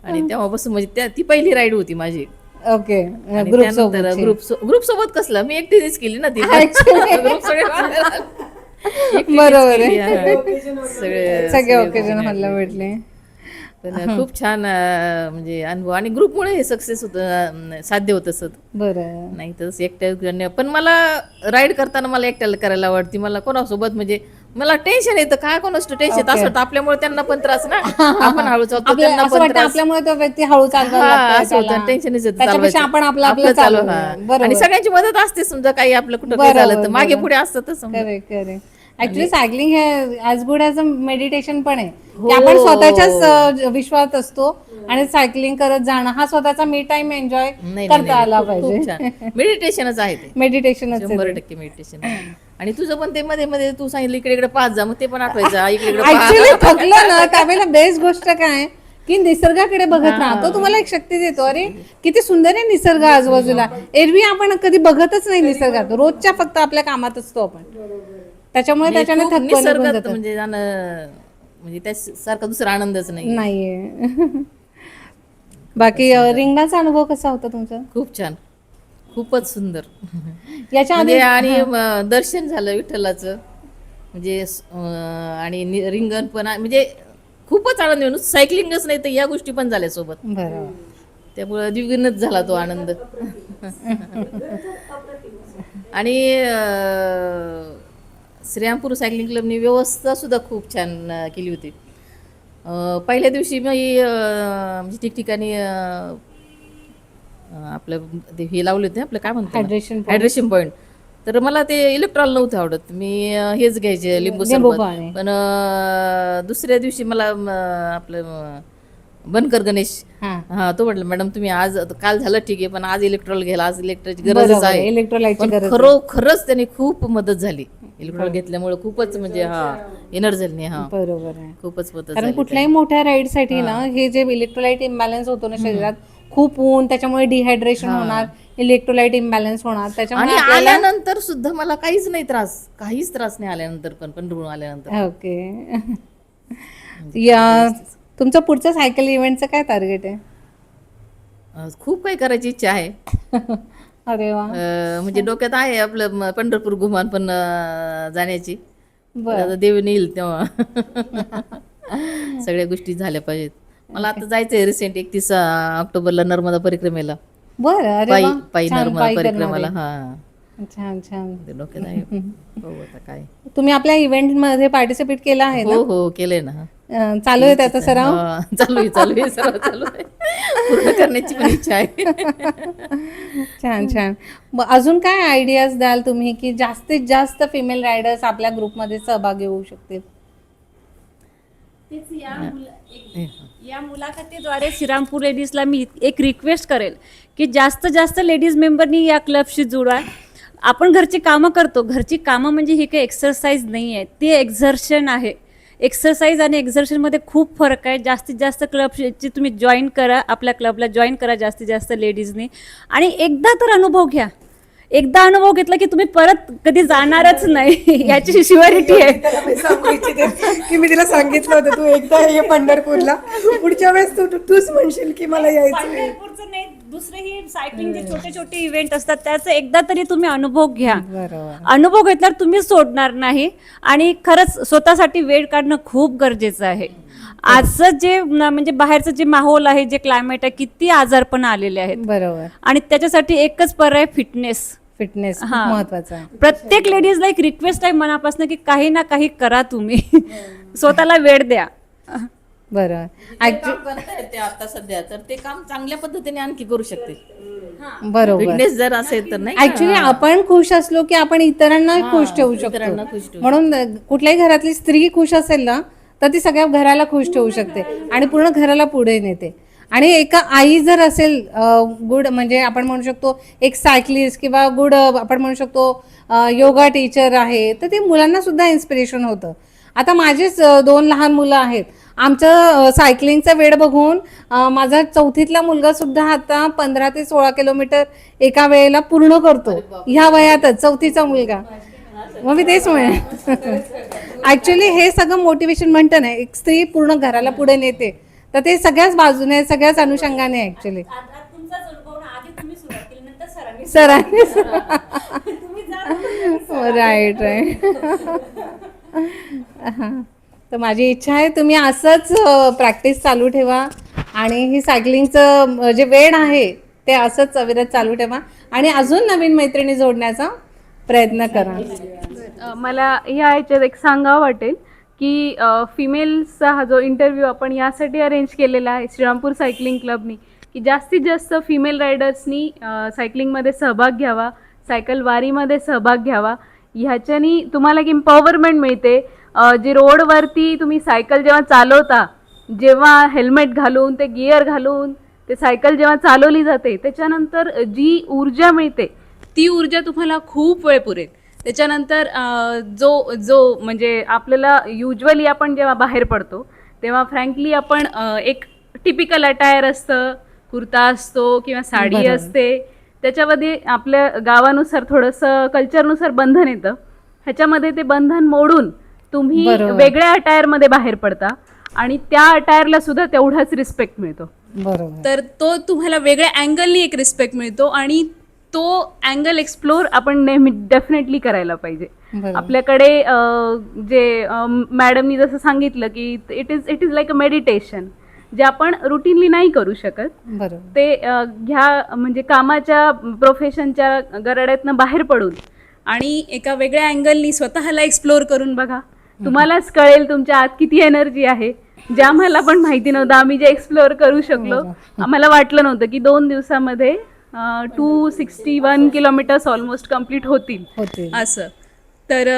आणि तेव्हापासून म्हणजे ती पहिली राईड होती माझी. ओके. ग्रुप सोबत कसलं, मी एकटीनेच केली ना ती. बरोबर आहे, सगळे ओकेजन मला भेटले. पण खूप छान म्हणजे अनुभव आणि ग्रुपमुळे हे सक्सेस होतं, साध्य होतं असं. बरं. नाही तर एकट्या पण मला राईड करताना मला एकट्याला करायला आवडती. मला कोणासोबत म्हणजे मला टेन्शन येतं, काय कोणाचं टेन्शन असं वाटतं आपल्यामुळे त्यांना पण त्रास ना, आपण हळू चालतो आपल्या त्यांना असं पण वाटतं त्रास. आपल्यामुळे तो व्यक्ती हळू चालवायला हा, लागतोय असं होतं त्याला. टेन्शनच येतं त्याच्यापेक्षा चालवायचं. आपण आपलं चालू चालू. हा. बरोबर. आणि सगळ्यांची मदत असते समजा, काही आपलं कुठं काही झालं तर मागे पुढे असतातच समजा. Correct correct. ऍक्च्युली सायकलिंग हे as good as a meditation पण आहे की आपण स्वतःच्याच विश्वात असतो आणि सायकलिंग करत जाणं हा स्वतःचा मी टाइम एन्जॉय करता आला पाहिजे. मेडिटेशनच आहे ते, मेडिटेशनच 100% मेडिटेशन. आणि तुझं पण ते मध्ये मध्ये तू सांगितलं इकडे इकडे पाच जा, मग ते पण आठवायचं इकडे इकडे ऍक्च्युली थकलं ना त्यावेळेला बेस्ट गोष्ट काय की निसर्गाकडे बघत राहा, तो तुम्हाला एक शक्ती देतो. अरे किती सुंदर आहे निसर्ग आजूबाजूला. एरवी आपण कधी बघतच नाही निसर्गात, रोजच्या फक्त आपल्या कामात असतो आपण, त्याच्यामुळे त्याच्याने थकवा निघून निसर्गात जातं. म्हणजे जाणं म्हणजे त्यासारखा दुसरा आनंदच नाही. नाहीये. बाकी रिंगणाचा अनुभव कसा होता तुमचा? खूप छान, खूपच सुंदर. याच्या आधी म्हणजे आणि दर्शन झालं विठ्ठलाचं म्हणजे आणि रिंगण पण म्हणजे खूपच आनंद येऊन सायकलिंगच नाही तर या गोष्टी पण झाल्या सोबत, बरोबर. त्यामुळे द्विगुणच झाला तो आनंद. आणि श्रीरामपूर सायकलिंग क्लबनी व्यवस्था सुद्धा खूप छान केली होती. पहिल्या दिवशी मी म्हणजे ठिकठिकाणी आपलं ते हे लावले होते, आपलं काय म्हणतो हायड्रेशन पॉईंट. तर मला ते इलेक्ट्रॉल नव्हतं आवडत, मी हेच घ्यायचे लिंबू सरबत. पाणी. पण दुसऱ्या दिवशी मला आपलं बनकर गणेश हा तो म्हटलं मॅडम तुम्ही आज काल झालं ठीक आहे पण आज इलेक्ट्रॉल घ्यायला, आज इलेक्ट्रॉलची गरजच आहे. इलेक्ट्रोलाइटची पण गरज खरोखरच त्यांनी खूप मदत झाली इलेक्ट्रॉल घेतल्यामुळे, खूपच म्हणजे एनर्जी हा बरोबर आहे. खूपच मदत कारण झाली. कुठल्याही मोठ्या राईड साठी ना हे जे इलेक्ट्रोलाइट इम्बॅलन्स होतो ना शरीरात, खूप ऊन त्याच्यामुळे डिहायड्रेशन होणार, इलेक्ट्रोलाइट इम्बॅलन्स होणार, त्याच्यामुळे आणि आल्यानंतर सुद्धा मला काहीच नाही त्रास, काहीच त्रास नाही आल्यानंतर पण पंढरपूर आल्यानंतर. ओके. या तुमचं पुढचं सायकल इव्हेंटचं काय टार्गेट आहे? खूप काही करायची इच्छा आहे. अरे वा. म्हणजे डोक्यात आहे आपलं पंढरपूर घुमान पण जाण्याची. आता देव नेईल तेव्हा सगळ्या गोष्टी झाल्या पाहिजेत. मला आता जायचंय रिसेंट 31 ऑक्टोबरला नर्मदा परिक्रमेला, बरं. अरे वा. पायी छान, नर्मदा पायी परिक्रमाला. करणार हा आहे. छान छान. ते डोक्यात आहे. हो आता काय. तुम्ही आपल्या इव्हेंट मध्ये पार्टिसिपेट केला आहे ना? हो हो केलंय ना. चालू आहे त्याचा सराव? चालू आहे सर्व चालू आहे. पूर्ण करण्याची पण इच्छा आहे. छान छान. मग अजून काय आयडियाज द्याल तुम्ही की जास्तीत जास्त फिमेल रायडर्स आपल्या ग्रुपमध्ये सहभागी होऊ शकतील? या मुलाखतीद्वारे श्रीरामपूर लेडीजला मी एक रिक्वेस्ट करेल की जास्त लेडीज मेंबरनी या क्लबशी जुळा. आपण घरची कामं करतो, घरची कामं म्हणजे ही काही एक्सरसाइज नाही आहे, ती एक्झर्शन आहे. एक्सरसाइज आणि एक्झर्शनमध्ये खूप फरक आहे. जास्तीत जास्त क्लबची तुम्ही जॉईन करा, आपल्या क्लबला जॉईन करा जास्तीत जास्त लेडीजनी, आणि एकदा तर अनुभव घ्या. एकदा अनुभव घेतला की तुम्ही परत कधी जाणारच नाही, याची शिवारिटी आहे. त्याला मी सांगू इच्छिते की मी तिला सांगितलं होतं तू एकदा ये पंढरपूरला, पुढच्या वेळेस तूच म्हणशील की मला यायचं आहे. पंढरपूरचं नाही, दुसरेही सायकलिंगचे छोटे छोटे इव्हेंट असतात, त्याचा एकदा तरी तुम्ही अनुभव घ्या. अनुभव घेतल्यावर तुम्ही सोडणार नाही. आणि खरंच स्वतःसाठी वेळ काढणं खूप गरजेचं आहे. आजचं जे म्हणजे बाहेरचं जे माहोल आहे, जे क्लायमेट आहे, किती आजारपण आलेले आहेत. बरोबर. आणि त्याच्यासाठी एकच पर्याय फिटनेस महत्वाचा आहे. प्रत्येक लेडीजला एक रिक्वेस्ट आहे मनापासून की काही ना काही करा, तुम्ही स्वतःला वेळ द्या. बरोबर. ते आता सध्या तर ते काम चांगल्या पद्धतीने आणखी करू शकते. बरोबर. फिटनेस जर असेल तर नाही ऍक्च्युली आपण खुश असलो की आपण इतरांना खुश ठेवू शकतो. म्हणून कुठल्याही घरातली स्त्री खुश असेल ना तर ती सगळ्या घराला खुश ठेवू शकते आणि पूर्ण घराला पुढे नेते. आणि एका आई जर असेल गुड, म्हणजे आपण म्हणू शकतो एक सायकलिस्ट किंवा गुड आपण म्हणू शकतो योगा टीचर आहे, तर ते मुलांना सुद्धा इन्स्पिरेशन होतं. आता माझेच 2 लहान मुलं आहेत. आमचं सायकलिंगचा वेळ बघून माझा 4थीतला मुलगा सुद्धा आता 15 ते 16 किलोमीटर एका वेळेला पूर्ण करतो, ह्या वयातच 4थीचा मुलगा. मग मी तेच म्हणेन ऍक्च्युली हे सगळं मोटिवेशन म्हणतं ना, एक स्त्री पूर्ण घराला पुढे नेते, तर ते सगळ्याच बाजूने सगळ्याच अनुषंगाने ऍक्च्युली सरांनी राईट. तर माझी इच्छा आहे तुम्ही असंच प्रॅक्टिस चालू ठेवा आणि ही सायकलिंगचं जे वेळ आहे ते असंच अविरत चालू ठेवा आणि अजून नवीन मैत्रिणी जोडण्याचा प्रयत्न करा. मला ह्या ह्याच्यात एक सांगावं वाटेल की फिमेल्सचा हा जो इंटरव्ह्यू आपण यासाठी अरेंज केलेला आहे श्रीरामपूर सायकलिंग क्लबनी, की जास्तीत जास्त फिमेल रायडर्सनी सायकलिंगमध्ये सहभाग घ्यावा, सायकल वारीमध्ये सहभाग घ्यावा. ह्याच्यानी तुम्हाला एक एम्पॉवरमेंट मिळते. जे रोडवरती तुम्ही सायकल जेव्हा चालवता, जेव्हा हेल्मेट घालून ते गिअर घालून ते सायकल जेव्हा चालवली जाते, त्याच्यानंतर जी ऊर्जा मिळते ती ऊर्जा तुम्हाला खूप वेळ पुरेल. त्याच्यानंतर जो म्हणजे आपल्याला युजली आपण जेव्हा बाहेर पडतो तेव्हा फ्रँकली आपण एक टिपिकल अटायर असतं, कुर्ता असतो किंवा साडी असते, त्याच्यामध्ये आपल्या गावानुसार थोडंसं कल्चरनुसार बंधन येतं. ह्याच्यामध्ये ते बंधन मोडून तुम्ही वेगळ्या अटायरमध्ये बाहेर पडता आणि त्या अटायरला सुद्धा तेवढाच रिस्पेक्ट मिळतो. बरोबर. तर तो तुम्हाला वेगळ्या अँगलनी एक रिस्पेक्ट मिळतो आणि तो अँगल एक्सप्लोर आपण नेहमी डेफिनेटली करायला पाहिजे. आपल्याकडे जे मॅडमनी जसं सांगितलं की it is like a meditation, जे आपण रुटीनली नाही करू शकत. बरोबर. ते ह्या म्हणजे कामाच्या प्रोफेशनच्या गराड्यातनं बाहेर पडून आणि एका वेगळ्या अँगलनी स्वतःला एक्सप्लोर करून बघा, तुम्हालाच कळेल तुमच्या आत किती एनर्जी आहे, जे आम्हाला पण माहिती नव्हतं. आम्ही जे एक्सप्लोअर करू शकलो, आम्हाला वाटलं नव्हतं की 2 दिवसामध्ये 261 किलोमीटर्स ऑलमोस्ट कम्प्लीट होतील असं. तर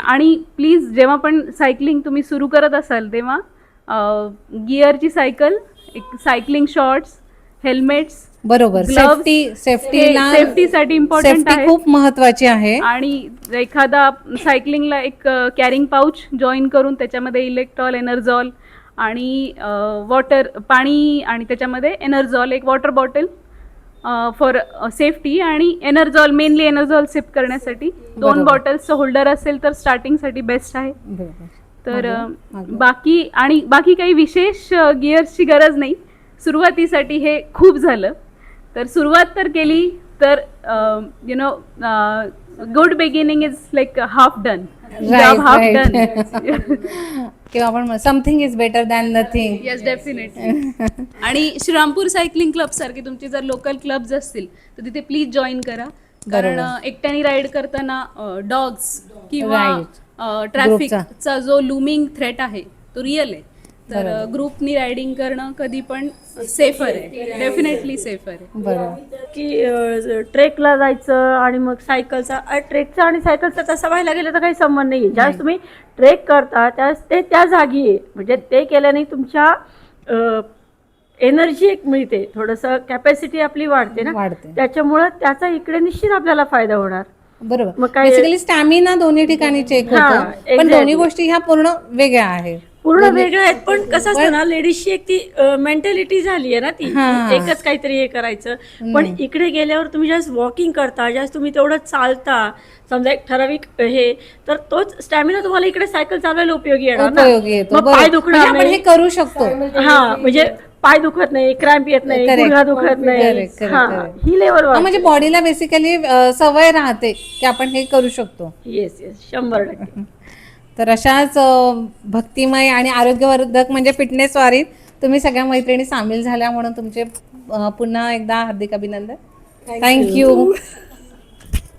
आणि प्लीज जेव्हा पण सायकलिंग तुम्ही सुरू करत असाल तेव्हा गिअरची सायकल, एक सायकलिंग शॉर्ट्स, हेल्मेट्स, बरोबर. सेफ्टीसाठी इम्पॉर्टंट आहे, खूप महत्वाची आहे. आणि एखादा सायकलिंगला एक कॅरिंग पाऊच जॉईन करून त्याच्यामध्ये इलेक्ट्रॉल, एनर्जॉल आणि वॉटर, पाणी आणि त्याच्यामध्ये एनर्जॉल, एक वॉटर बॉटल फॉर सेफ्टी आणि एनर्जॉल, मेनली एनर्जॉल सिप करण्यासाठी 2 बॉटल्सचं होल्डर असेल तर स्टार्टिंगसाठी बेस्ट आहे. तर बाकी काही विशेष गिअर्सची गरज नाही. सुरुवातीसाठी हे खूप झालं, तर सुरुवात तर केली तर good beginning is like half done, job half done. किंवा आपण something is better than nothing. Yes, definitely. आणि श्रीरामपूर सायकलिंग क्लब सारखे तुमचे जर लोकल क्लब्स असतील तर तिथे प्लीज जॉईन करा, कारण एकट्याने राईड करताना डॉग्स किंवा ट्रॅफिकचा जो लुमिंग थ्रेट आहे तो रिअल आहे. तर ग्रुपनी रायडिंग करणं कधी पण सेफर आहे, डेफिनेटली सेफर आहे. बरोबर. की ट्रेकला जायचं आणि मग सायकलचा, ट्रेकचा आणि सायकलचा तसं पाहायला गेलं तर काही संबंध नाही आहे. ज्यावेळेस तुम्ही ट्रेक करता त्यावेळेस ते त्या जागी आहे, म्हणजे ते केल्याने तुमच्या एनर्जी एक मिळते, थोडंसं कॅपॅसिटी आपली वाढते ना, त्याच्यामुळं त्याचा इकडे निश्चित आपल्याला फायदा होणार. बरोबर. मग काय बेसिकली स्टॅमिना दोन्ही ठिकाणी चेक होतं, पण दोन्ही गोष्टी ह्या पूर्ण वेगळ्या आहेत. पूर्ण वेगळं आहेत. पण कसं असतं ना, लेडीजची एक ती मेंटॅलिटी झाली आहे ना, ती एकच काहीतरी हे करायचं. पण इकडे गेल्यावर तुम्ही ज्यावेळेस वॉकिंग करता, ज्यावेळेस तुम्ही तेवढं चालता, समजा एक ठराविक हे, तर तोच स्टॅमिना तुम्हाला इकडे सायकल चालवायला उपयोगी येणार ना. मग पाय दुखणार आपण हे नाही, करू शकतो. म्हणजे पाय दुखत नाही, क्रॅम्प येत नाही, गुडघा दुखत नाही, ही लेवल. म्हणजे बॉडीला बेसिकली सवय राहते की आपण हे करू शकतो. येस 100%. तर अशाच भक्तिमय आणि आरोग्यवर्धक म्हणजे फिटनेस वारीत तुम्ही सगळ्या मैत्रिणी सामील झाल्या, म्हणून तुमचे पुन्हा एकदा हार्दिक अभिनंदन. थँक्यू.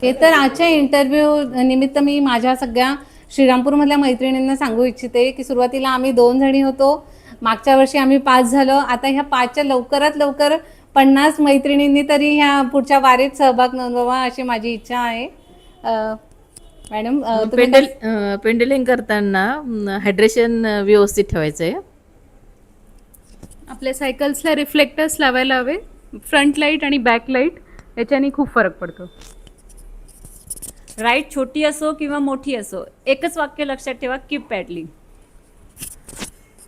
हे तर आजच्या इंटरव्ह्यू निमित्त मी माझ्या सगळ्या श्रीरामपूरमधल्या मैत्रिणींना सांगू इच्छिते की सुरुवातीला आम्ही 2 जणी होतो, मागच्या वर्षी आम्ही 5 झालो, आता ह्या 5च्या लवकरात लवकर 50 मैत्रिणींनी तरी ह्या पुढच्या वारीत सहभाग नोंदवावा अशी माझी इच्छा आहे. मॅडम, पेंडलिंग करताना हायड्रेशन व्यवस्थित ठेवायचं आहे. आपल्या सायकल्सला रिफ्लेक्टर्स लावायला हवे, फ्रंट लाईट आणि बॅक लाईट, याच्याने खूप फरक पडतो. राईड छोटी असो किंवा मोठी असो, एकच वाक्य लक्षात ठेवा, कीप पॅडलिंग.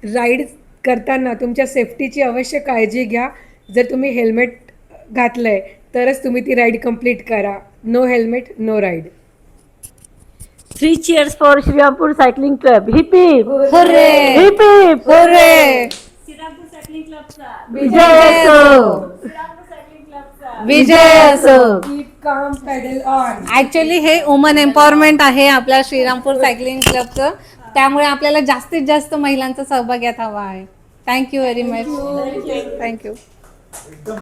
राईड करताना तुमच्या सेफ्टीची अवश्य काळजी घ्या. जर तुम्ही हेल्मेट घातलंय तरच तुम्ही ती राईड कंप्लीट करा. No helmet no ride. 3 cheers for Shrirampur cycling club. Hip hip hurray, hip hip hurray. Shrirampur cycling क्लबचा विजय असो, विजय असो. Keep calm, pedal on. Actually हे वुमन एम्पॉवरमेंट आहे आपल्या श्रीरामपूर सायकलिंग क्लबचं. त्यामुळे आपल्याला जास्तीत जास्त महिलांचा सहभाग यात हवा आहे. Thank you very much. थँक्यू.